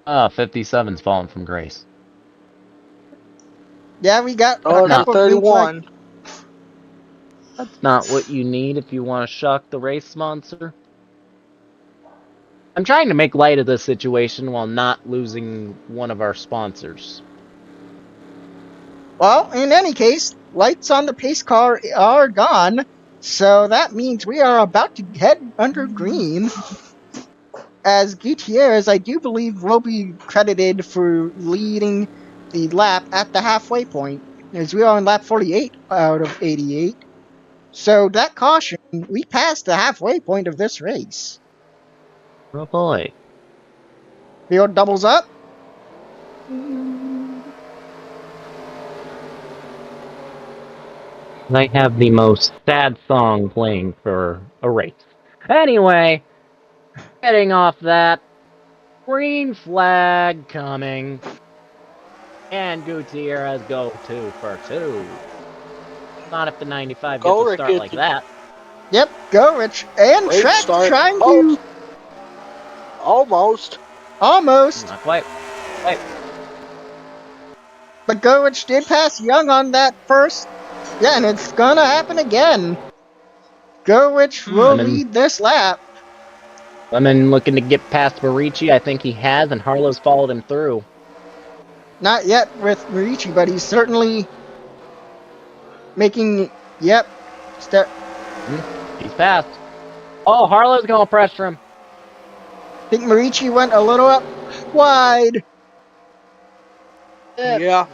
Oh, 57's fallen from grace. Yeah, we got Oh, a it's a couple of green flag. 31. That's not what you need if you want to shock the race sponsor. I'm trying to make light of this situation while not losing one of our sponsors. Well, in any case, lights on the pace car are gone, so that means we are about to head under green. As Gutierrez, I do believe, will be credited for leading the lap at the halfway point, as we are on lap 48 out of 88. So that caution, we passed the halfway point of this race. Oh boy. Field doubles up. I have the most sad song playing for a race. Anyway, getting off that, green flag coming, and Gutierrez go 2 for 2. Not if the 95 gets a start like that. Yep, go Rich. And Trekke trying to... Almost. Almost. Not quite. Wait. But Govich did pass Young on that first. Yeah, and it's gonna happen again. Govich will lead this lap. Lemon looking to get past Marici. I think he has, and Harlow's followed him through. Not yet with Marici, but he's certainly making... Yep. He's fast. Oh, Harlow's gonna pressure him. I think Marici went a little up wide. Yeah.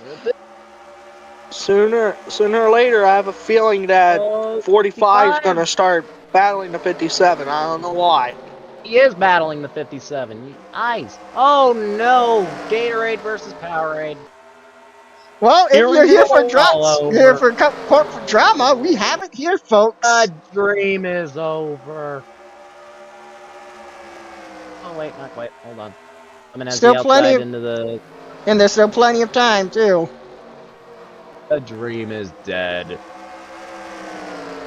Sooner or later, I have a feeling that Oh, 45 is 55. gonna start battling the 57. I don't know why. He is battling the 57. Ice. Oh no! Gatorade versus Powerade. Well, if Here you're we here for go. All drops, here over. for corporate drama, we have it here, folks. The dream is over. Oh wait, not quite. Hold on. Coming as the Still plenty outside of, into the. and there's still plenty of time too. The dream is dead.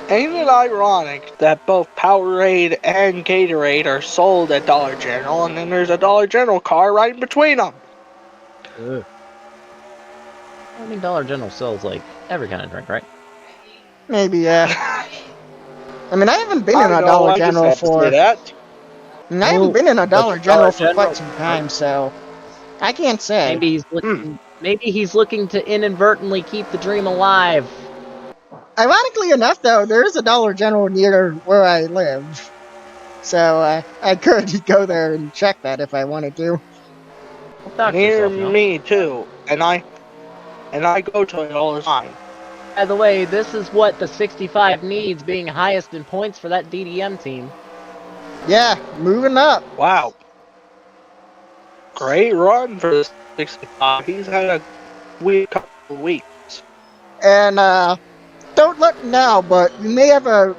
Ain't it ironic that both Powerade and Gatorade are sold at Dollar General, and then there's a Dollar General car right in between them? Ugh. I mean, Dollar General sells like every kind of drink, right? Maybe, I mean, I haven't been in I a know, Dollar I just General had to say for. that. I haven't been in a But Dollar Dollar General for quite General, some right? time, so I can't say. Maybe he's looking. Maybe he's looking to inadvertently keep the dream alive. Ironically enough, though, there is a Dollar General near where I live, so I could go there and check that if I wanted to. Well, dox Near yourself, no? me too, and I go to it all the time. By the way, this is what the 65 needs, being highest in points for that DDM team. Yeah, moving up. Wow, great run for the 65. He's had a weak couple of weeks. And don't look now, but we may have a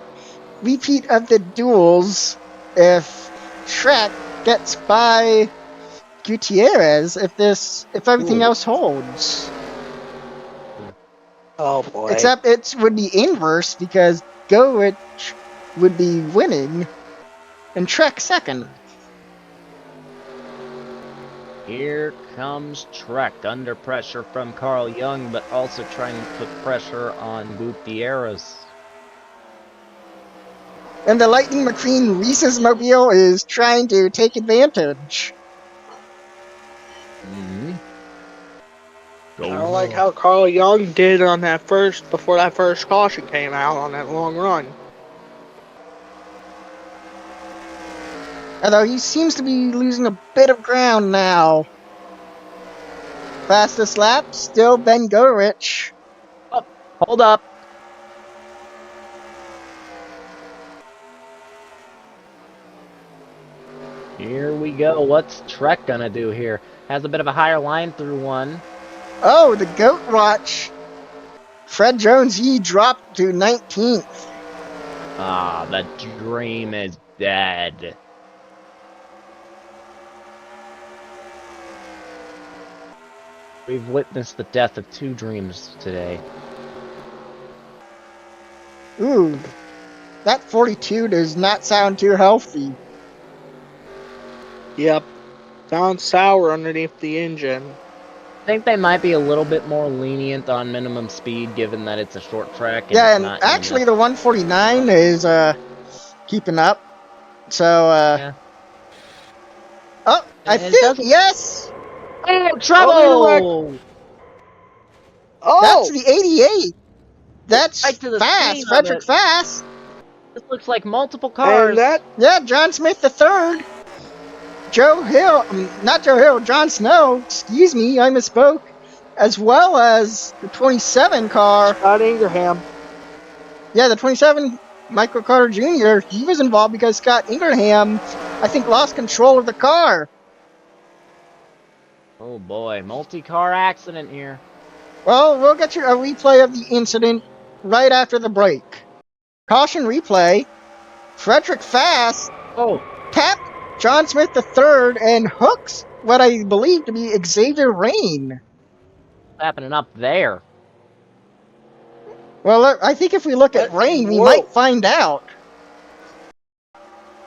repeat of the duels if Trekke gets by Gutierrez if everything Ooh. else holds. Oh boy. Except it would be inverse because Goich would be winning and Trekke second. Here comes Trekke under pressure from Carl Jung, but also trying to put pressure on Gutierrez. And the Lightning McQueen Reese's Mobile is trying to take advantage. Mm-hmm. I don't like how Carl Jung did on that before that first caution came out on that long run. Although he seems to be losing a bit of ground now. Fastest lap, still Ben Goich. Oh, hold up. Here we go. What's Trekke gonna do here? Has a bit of a higher line through one. Oh, the Goat Watch. Fred Jones, he dropped to 19th. Ah, the dream is dead. We've witnessed the death of two dreams today. Ooh, that 42 does not sound too healthy. Yep. Sounds sour underneath the engine. I think they might be a little bit more lenient on minimum speed, given that it's a short track. And Yeah, it's and not actually the 149 is keeping up. So, yeah. oh, I It think, doesn't. yes! Oh, trouble! That's Oh! the 88. That's Right to the fast, scene of Frederick it. Fast. This looks like multiple cars. And that Yeah, John Smith III. Joe Hill, not Joe Hill, John Snow, excuse me, I misspoke. As well as the 27 car. Scott Ingraham. Yeah, the 27, Michael Carter Jr., he was involved because Scott Ingraham, I think, lost control of the car. Oh boy, multi-car accident here. Well, we'll get you a replay of the incident right after the break. Caution replay. Frederick Fast tapped John Smith III and hooks what I believe to be Xavier Rain. What's happening up there? Well, look, I think if we look at Rain, we might find out.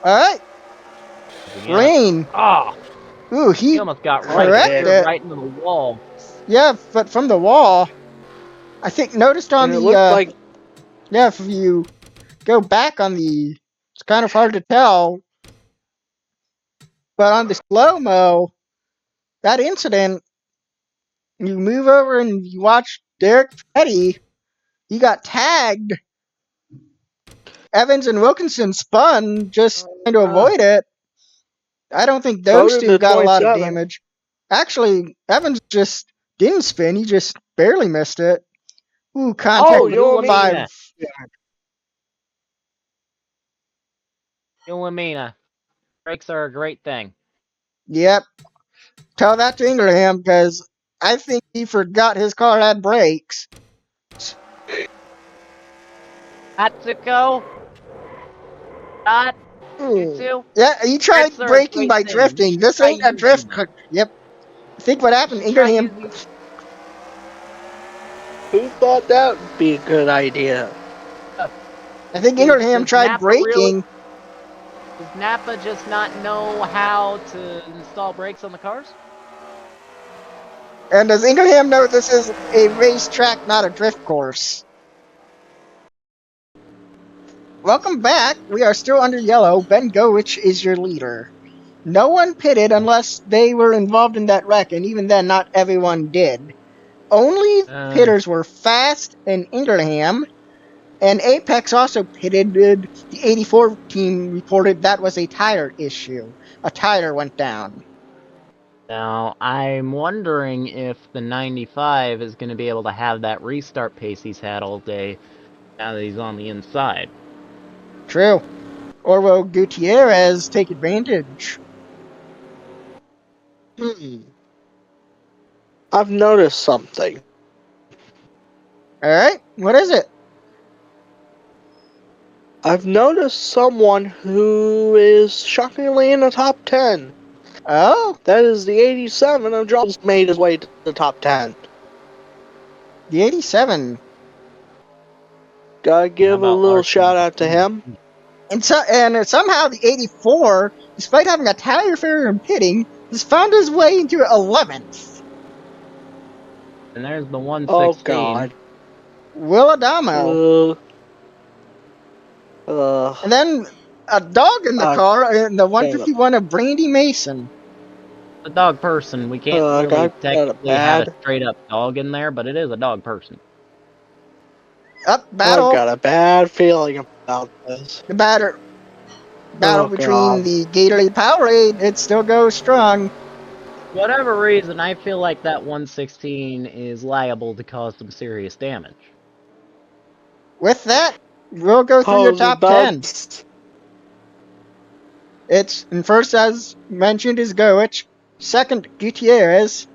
Alright. Rain. Ah! Ooh, He he almost got corrected it. right into the wall. Yeah, but from the wall. I think noticed on And it the looked like yeah, if you go back on the, it's kind of hard to tell, but on the slow-mo, that incident, you move over and you watch Derek Petty, he got tagged. Evans and Wilkinson spun just trying to avoid it. I don't think those so did two the got a lot of 27. damage. Actually, Evans just didn't spin, he just barely missed it. Ooh, contact with you and me. 5. Lamina. Brakes are a great thing. Yep. Tell that to Ingraham, because I think he forgot his car had brakes. Atsuko? Dot? You Ooh. two? Yeah, he tried Brakes are a braking great by thing. You drifting. should This try ain't a using drift them. car. Yep. I think what You happened, should try Ingraham. using. Who thought that would be a good idea? I think Does, Ingraham does tried Napa really? braking. Does Napa just not know how to install brakes on the cars? And does Ingraham know this is a racetrack, not a drift course? Welcome back. We are still under yellow. Ben Gowich is your leader. No one pitted unless they were involved in that wreck, and even then, not everyone did. Only pitters were Fast and Ingraham, and Apex also pitted. The 84 team reported that was a tire issue. A tire went down. Now, I'm wondering if the 95 is going to be able to have that restart pace he's had all day now that he's on the inside. True. Or will Gutierrez take advantage? I've noticed something. Alright, what is it? I've noticed someone who is shockingly in the top 10. Oh, That is the 87 of Joel's made his way to the top 10. the 87. Gotta How give a about little Larson? shout out to him. And somehow the 84, despite having a tire failure and pitting, has found his way into 11th. And there's the Oh 116. god. Will Adamo. Uh, And then a dog in the I car in the got 151 of Brandy Mason. The dog person. We can't really got a technically have a bad. straight up dog in there, but it is a dog person. Up I've battle. got a bad feeling about this. The battle Oh between god. the Gatorade Powerade. It still goes strong. Whatever reason, I feel like that 116 is liable to cause some serious damage. With that, we'll go through your Pose top 10. buds. It's, and first, as mentioned, is Goich. Second, Gutierrez.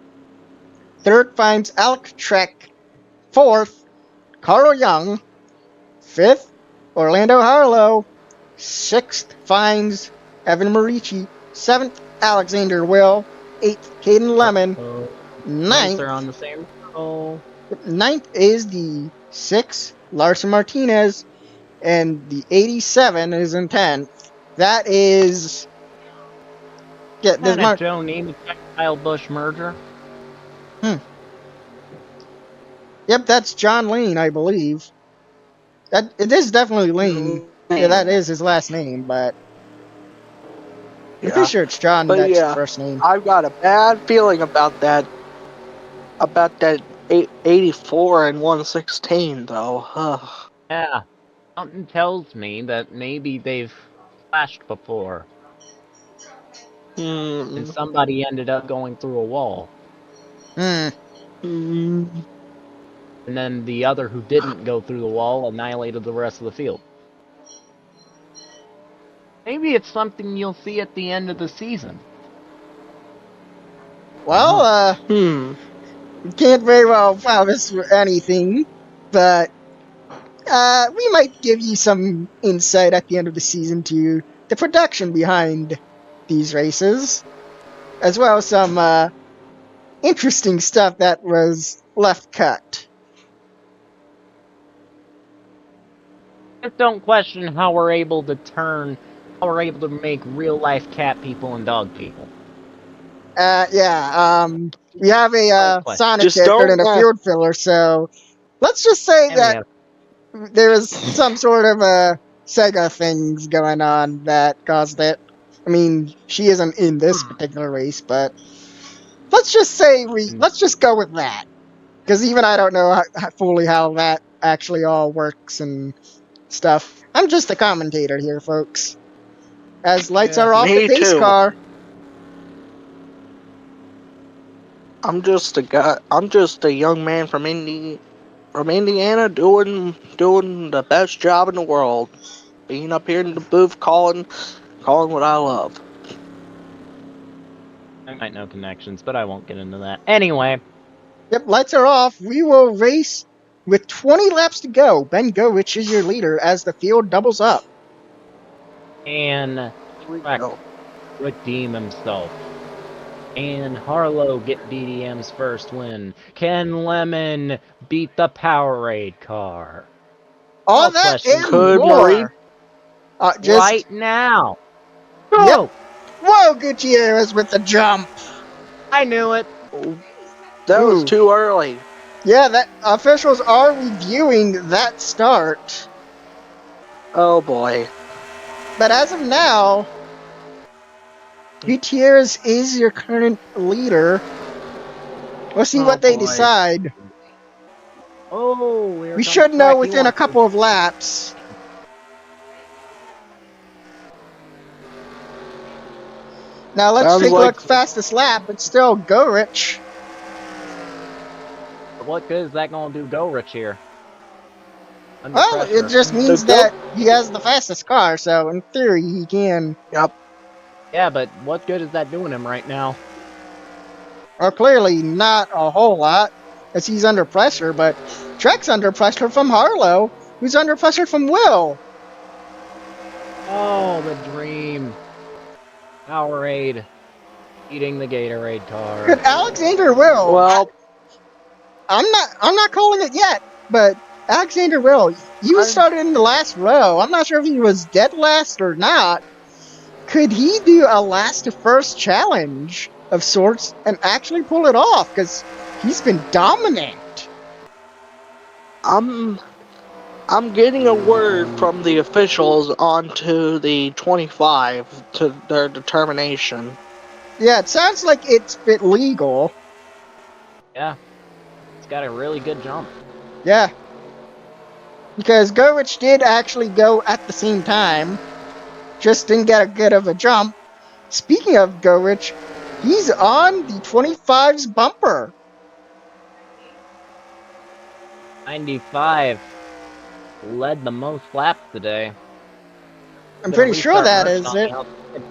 Third finds Alec Trekke. Fourth, Carl Young. Fifth, Orlando Harlow. Sixth finds Evan Marici. Seventh, Alexander Will. Eighth, Caden Lemon. Racer Ninth, on the same roll. ninth is the 6, Larson Martinez. And the 87 is in 10th. That is. Yeah, this And a mark. Joe Namath Kyle Busch merger. Yep, that's John Lane, I believe. That it is definitely Lane. Yeah, that is his last name, but I'm pretty Yeah. sure it's John. But That's the yeah, first name. I've got a bad feeling about that. About that 84 and 116, though. Ugh. Yeah. Something tells me that maybe they've clashed before. And Hmm. somebody ended up going through a wall. Hmm. Hmm. And then the other who didn't go through the wall annihilated the rest of the field. Maybe it's something you'll see at the end of the season. Well, Hmm. we can't very well promise for anything, but we might give you some insight at the end of the season to the production behind these races, as well as some interesting stuff that was left cut. Just don't question how we're able to make real life cat people and dog people. Yeah, we have a Slight question. Sonic Just character and don't. a field filler, so let's just say And we that have there was some sort of Sega things going on that caused it. I mean, she isn't in this particular race, but let's just say let's just go with that, because even I don't know fully how that actually all works and stuff. I'm just a commentator here, folks. As lights Yeah. are off the Me pace too. car. I'm just a guy. I'm just a young man from Indy. from Indiana, doing the best job in the world. Being up here in the booth, calling what I love. I might know connections, but I won't get into that. Anyway, Yep, lights are off. We will race with 20 laps to go. Ben Govich is your leader as the field doubles up. and Here we Trekke go. redeem himself. And Harlow get DDM's first win. Can Lemon beat the Powerade car? All All that questions and Could Marie? more. Just, right now. yep. Go! Whoa, Gutierrez with the jump. I knew it. That was Ooh. too early. Yeah, that officials are reviewing that start. Oh boy. But as of now, Gutierrez is your current leader. We'll see Oh what they boy. decide. Oh, here We comes should know Trekke. He within a wants to- couple of laps. Now let's Sounds take a like- look fastest lap. It's still Gorich. What good is that going to do Gorich here? Under Well, pressure. it just means The that he has the fastest car, so in theory he can. Yep. Yeah, but what good is that doing him right now? Well, clearly not a whole lot, as he's under pressure, but Trek's under pressure from Harlow, who's under pressure from Will. Oh, the dream. Powerade. Eating the Gatorade car. Could Alexander Will? Well, I'm not calling it yet, but Alexander Will, he was started in the last row. I'm not sure if he was dead last or not. Could he do a last to first challenge of sorts and actually pull it off? Because he's been dominant. I'm getting a word from the officials onto the 25 to their determination. Yeah, it sounds like it's legal. Yeah. It's got a really good jump. Yeah. Because Govich did actually go at the same time. Just didn't get a good of a jump. Speaking of Govich, he's on the 25's bumper. 95 led the most laps today. I'm pretty sure that is it.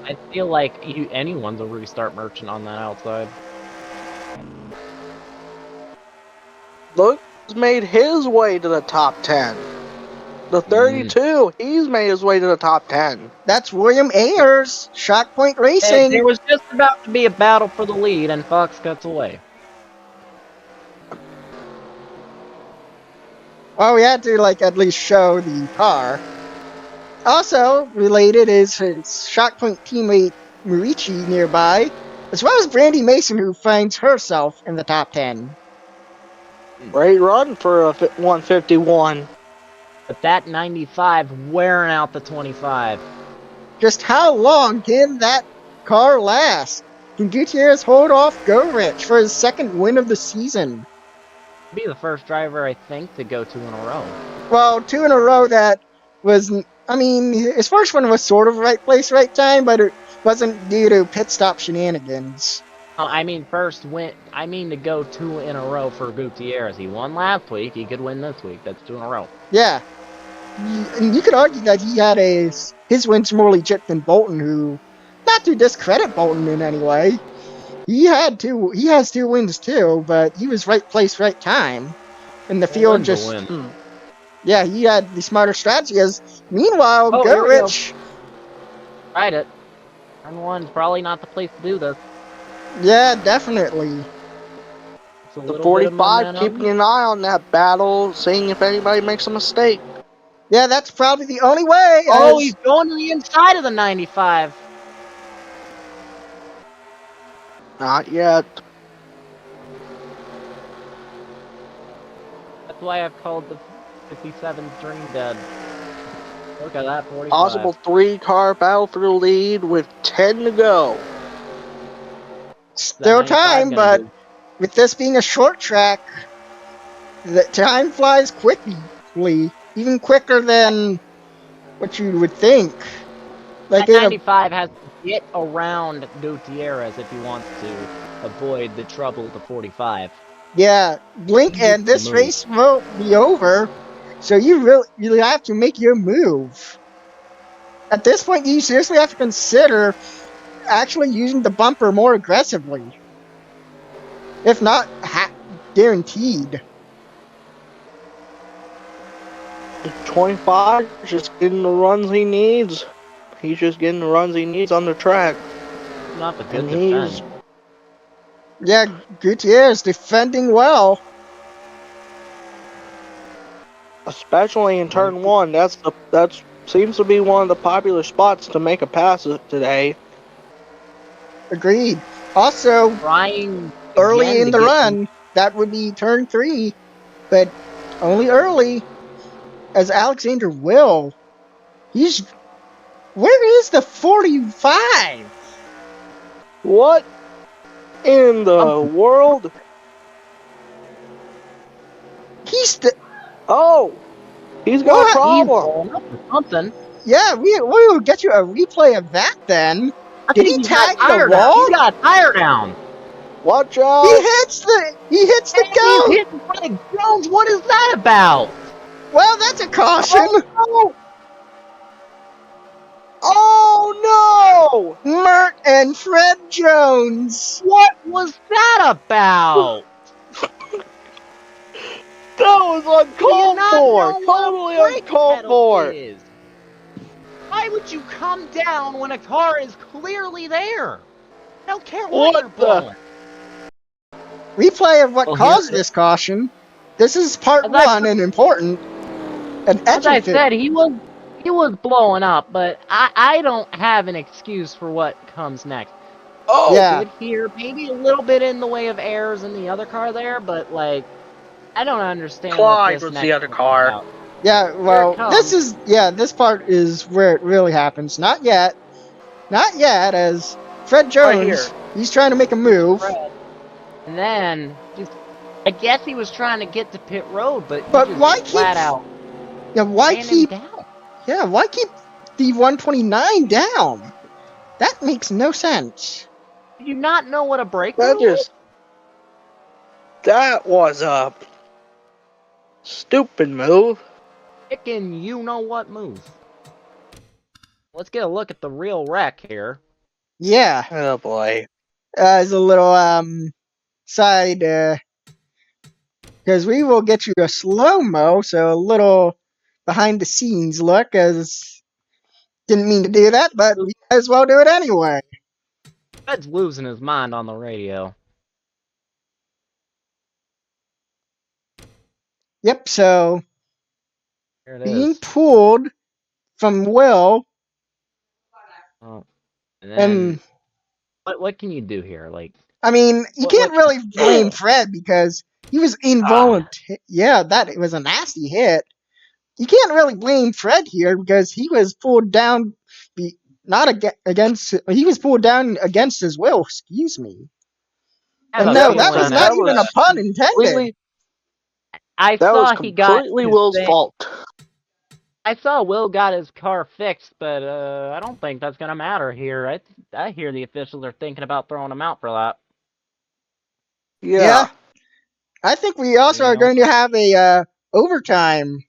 I feel like anyone's a restart merchant on that outside. Look, he's made his way to the top 10. The 32, he's made his way to the top 10. That's William Ayers, Shock Point Racing. There was just about to be a battle for the lead, and Fox cuts away. Well, we had to at least show the car. Also related is his Shock Point teammate Murici nearby, as well as Brandy Mason, who finds herself in the top 10. Great run for a 151. But that 95 wearing out the 25. Just how long can that car last? Can Gutierrez hold off Govich for his second win of the season? Be the first driver, I think, to go 2 in a row. Well, 2 in a row that was, I mean, his first one was sort of right place, right time, but it wasn't due to pit stop shenanigans. I mean, to go 2 in a row for Gutierrez. He won last week. He could win this week. That's 2 in a row. Yeah. And you could argue that he had his wins more legit than Bolton, who, not to discredit Bolton in any way, he has 2 wins too, but he was right place, right time. And the field just, yeah, he had the smarter strategy. Meanwhile, Govich, tried it. Turn 1's probably not the place to do this. yeah, definitely. The 45 keeping an eye on that battle, seeing if anybody makes a mistake. Yeah, that's probably the only way. Oh, he's going to the inside of the 95. Not yet. That's why I've called the 57's dream dead. Look at that, 45. Possible 3-car battle for the lead with 10 to go. Still time, but with this being a short track, the time flies quickly. Even quicker than what you would think. That 95 has to get around Gutierrez if he wants to avoid the trouble of the 45. Yeah, blink and this Move. race will be over. So you really have to make your move. At this point, you seriously have to consider actually using the bumper more aggressively. If not, guaranteed. 25 is just getting the runs he needs. He's just getting the runs he needs on the track. Not the good And he's defense. Yeah, Gutierrez defending well. especially in turn one. That's seems to be one of the popular spots to make a pass today. Agreed. Also, Trying early again in to the get some. run, that would be turn 3, but only early, as Alexander will. Where is the 45? What in the world? He's the Oh, he's got a what? He's problem. blowing up or something. Yeah, we will get you a replay of that then. I Did think he he's got tag a the tire down. wall? He's got a tire down. Watch He out! hits the And he's goat. hitting Greg Jones. What is that about? Well, that's a caution. Oh no! Oh no! Mert and Fred Jones. What was that about? That was Do you uncalled not for! know what a Totally brake uncalled pedal for! is? Why would you come down when a car is clearly there? I don't care what you're What the? blowing. Replay of what Well, caused this caution. This is part As I, 1 and important. An as I ejected. said, he was blowing up, but I don't have an excuse for what comes next. Oh! Yeah. Good here, maybe a little bit in the way of errors in the other car there, but like I don't understand what Clyde this was next the other one's car. about. Yeah, well, comes. this part is where it really happens. Not yet. Not yet, as Fred Jones, Right here. he's trying to make a move. And then just I guess he was trying to get to pit road, but he But just why flat keep out why ran him keep down. why keep the 129 down? That makes no sense. Do you not know what a brake That pedal is? that was a stupid move. Picking you know what move. Let's get a look at the real wreck here. Yeah. Oh boy. As a little side because we will get you a slow-mo, so a little behind the scenes look, as didn't mean to do that, but we might as well do it anyway. Fred's losing his mind on the radio. Yep, so Here it being is. pulled from Will, Oh, and and then what can you do here? Like I mean, you can't what really blame Fred because he was involuntary. Yeah, that was a nasty hit. You can't really blame Fred here because he was pulled down, not against. He was pulled down against his will. Excuse me. I have And a no, that was feeling not That even a was pun intended. completely I that was saw he got completely his Will's thing. fault. I saw Will got his car fixed, but I don't think that's gonna matter here. I hear the officials are thinking about throwing him out for that. Yeah, Yeah. I think we also You are know going to what? have a overtime.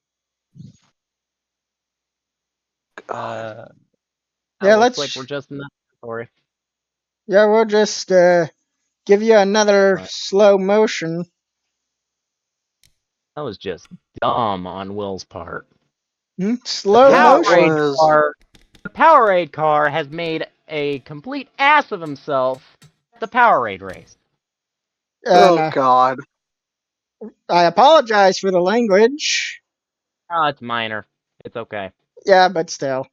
That Yeah, looks like we're let's. just in that story. Yeah, we'll just give you another slow motion. That was just dumb on Will's part. Slow That motion. was The Powerade car has made a complete ass of himself at the Powerade race. And oh god. I apologize for the language. Oh, it's minor. It's okay. Yeah, but still.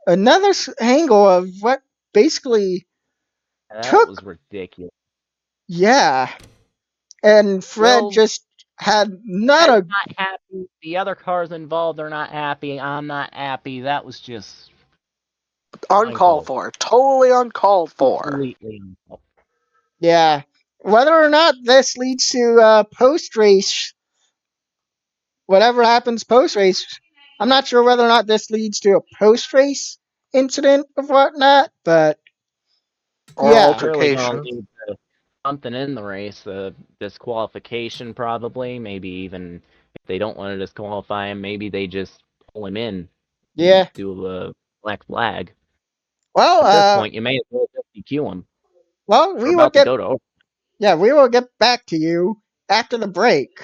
Another angle of what basically That took. was ridiculous. Yeah. And Fred Will just had not Fred's a. not happy. The other cars involved are not happy. I'm not happy. That was just Uncalled for. Totally uncalled for. completely uncalled. Yeah. Whether or not this leads to post race, whatever happens post race, I'm not sure whether or not this leads to a post race incident of whatnot, but Or yeah. Really gonna altercation. lead to something in the race, disqualification probably. Maybe even if they don't want to disqualify him, maybe they just pull him in, Yeah. do a black flag. Well, At this point, you may as well just DQ him. well, We're about to go to over. Yeah, we will get back to you after the break.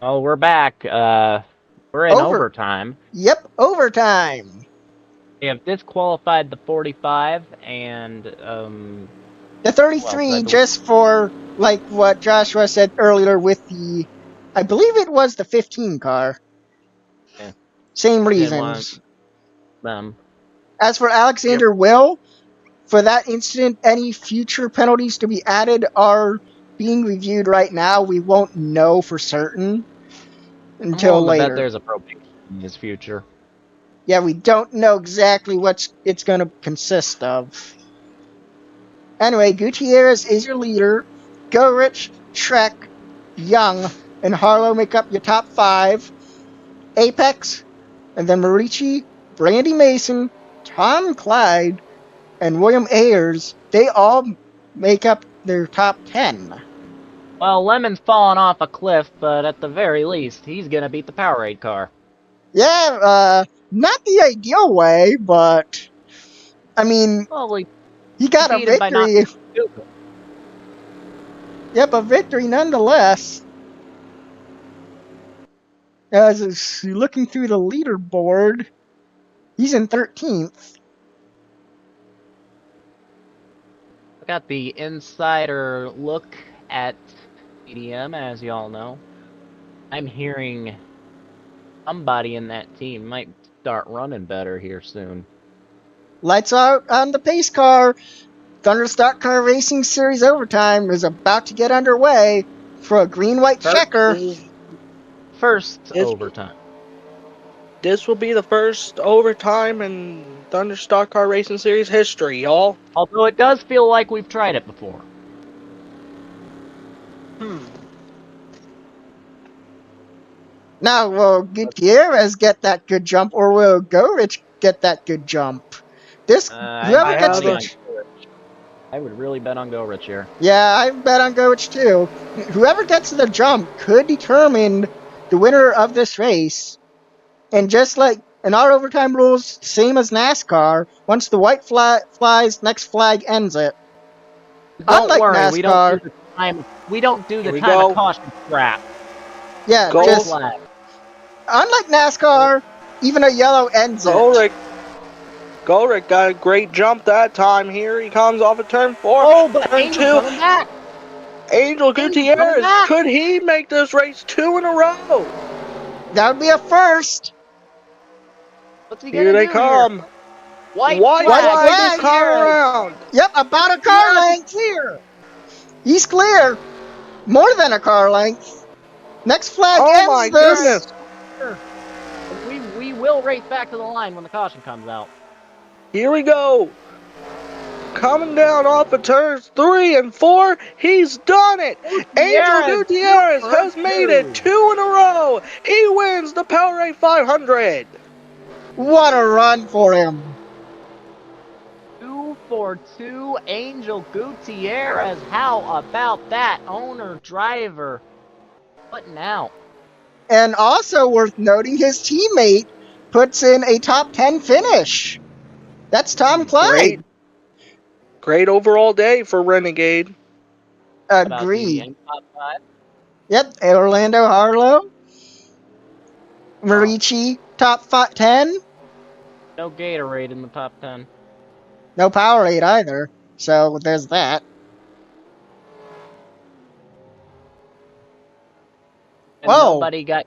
Oh, we're back. We're in overtime. Yep, overtime. They have disqualified the 45 and The 33, just for like what Joshua said earlier with the, I believe it was the 15 car. Yeah. Same Didn't want reasons. them. As for Alexander Will, for that incident, any future penalties to be added are being reviewed right now. We won't know for certain I'm until willing to bet later. there's a probation in his future. Yeah, we don't know exactly what it's going to consist of. Anyway, Gutierrez is your leader. Gorich, Trekke, Young, and Harlow make up your top 5. Apex, and then Marici, Brandy Mason, Tom Clyde, and William Ayers, they all make up their top 10. Well, Lemon's fallen off a cliff, but at the very least, he's gonna beat the Powerade car. Yeah, not the ideal way, but I mean, Well, he got a beat him by not victory. stupid. Yep, a victory nonetheless. As looking through the leaderboard, he's in 13th. I got the insider look at EDM, as y'all know. I'm hearing somebody in that team might start running better here soon. Lights out on the pace car. Thunder Stock Car Racing Series Overtime is about to get underway for a green-white checker. First overtime. This will be the first overtime in Thunder Stock Car Racing Series history, y'all. Although it does feel like we've tried it before. Now, will Gutierrez get that good jump, or will Gorich get that good jump? Whoever gets I would really bet on Gorich here. Yeah, I bet on Gorich too. Whoever gets the jump could determine the winner of this race. And just like in our overtime rules, same as NASCAR, once the white flag flies, next flag ends it. Don't Unlike worry, NASCAR, we don't do the time of caution crap. Yeah, flag. Unlike NASCAR, even a yellow ends it. Golrick got a great jump that time. Here he comes off of turn 4. Oh, but turn Angel 2. coming back. Angel Gutierrez, could he make this race 2 in a row? That would be a first. What's he gonna do? Here they come. Here? White flag is coming around. Yep, about a car length. Clear. He's clear. More than a car length. Next flag ends this. Goodness. We will race back to the line when the caution comes out. Here we go. Coming down off of turns 3 and 4, he's done it. Angel Gutierrez has made it 2 in a row. He wins the Powerade 500. What a run for him. 2 for 2, Angel Gutierrez. How about that owner-driver putting out? And also worth noting, his teammate puts in a top 10 finish. That's Tom Clyde. Great overall day for Renegade. Agreed. Yep, Orlando Harlow. Marici, top 10. No Gatorade in the top 10. No Powerade either. So there's that. And nobody got.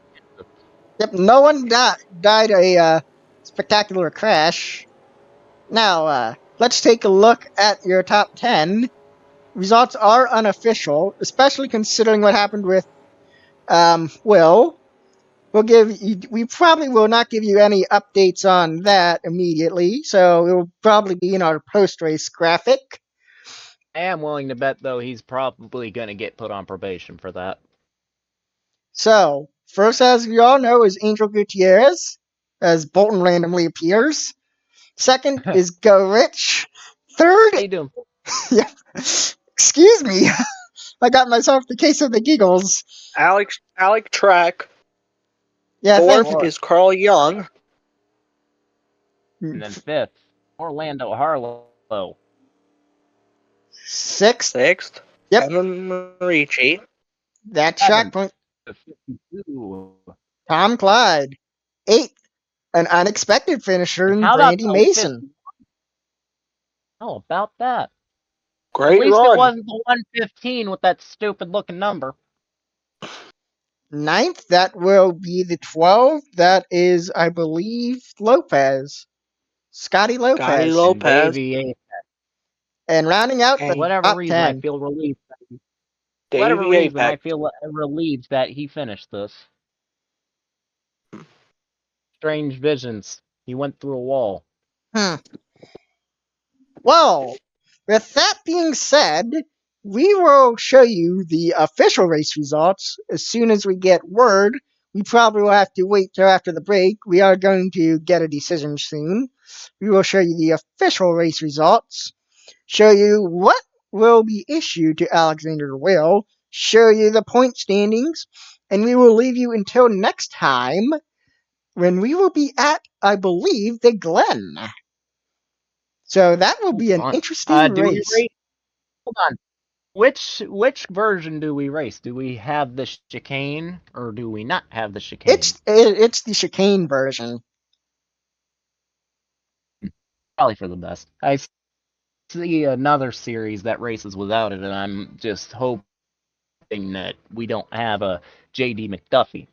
Yep, no one died a spectacular crash. Now, let's take a look at your top 10. Results are unofficial, especially considering what happened with Will. We probably will not give you any updates on that immediately, so it will probably be in our post-race graphic. I am willing to bet, though, he's probably going to get put on probation for that. So, first, as we all know, is Angel Gutierrez, as Bolton randomly appears. Second is Go Rich. Third, How you doing? yeah. Excuse me. I got myself the case of the giggles. Alec Trekke. Yeah, thank Fourth you. is Carl Young. And then fifth, Orlando Harlow. Sixth. Sixth, Yep. Evan Marici. That's track Seventh, point. 52. Tom Clyde. Eighth, an unexpected finisher in How about Brandy the Mason. 50? How about that? At Great least it run. wasn't the 115 with that stupid looking number. Ninth, that will be the 12. That is, I believe, Lopez. Scotty Lopez. Scotty And Lopez. Davey, And rounding out for the And whatever top reason, I 10. feel relieved. Davey Apex. Relieved that he finished this. Strange visions. He went through a wall. Well, with that being said, we will show you the official race results as soon as we get word. We probably will have to wait till after the break. We are going to get a decision soon. We will show you the official race results, show you what will be issued to Alexander Will, show you the point standings, and we will leave you until next time when we will be at, I believe, the Glen. So that will be an Fun. interesting Do we race. race? Hold on. Which version do we race? Do we have the chicane or do we not have the chicane? It's the chicane version. Probably for the best. I see another series that races without it, and I'm just hoping that we don't have a JD McDuffie.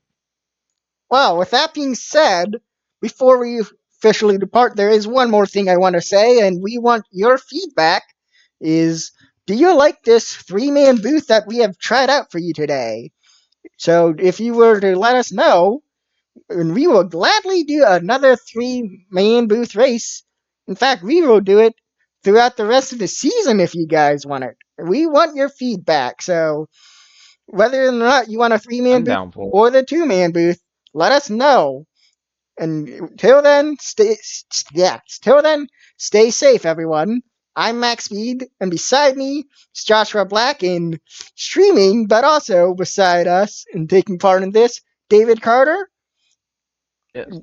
Well, with that being said, before we officially depart, there is one more thing I want to say, and we want your feedback. Is do you like this 3-man booth that we have tried out for you today? So if you were to let us know, and we will gladly do another 3-man booth race. In fact, we will do it throughout the rest of the season if you guys want it. We want your feedback. So whether or not you want a 3-man I'm booth down for it. or the 2-man booth, let us know. And till then, stay safe, everyone. I'm Max Speed, and beside me is Joshua Black in streaming, but also beside us and taking part in this, David Carter. Yes.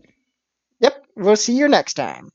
Yep, we'll see you next time.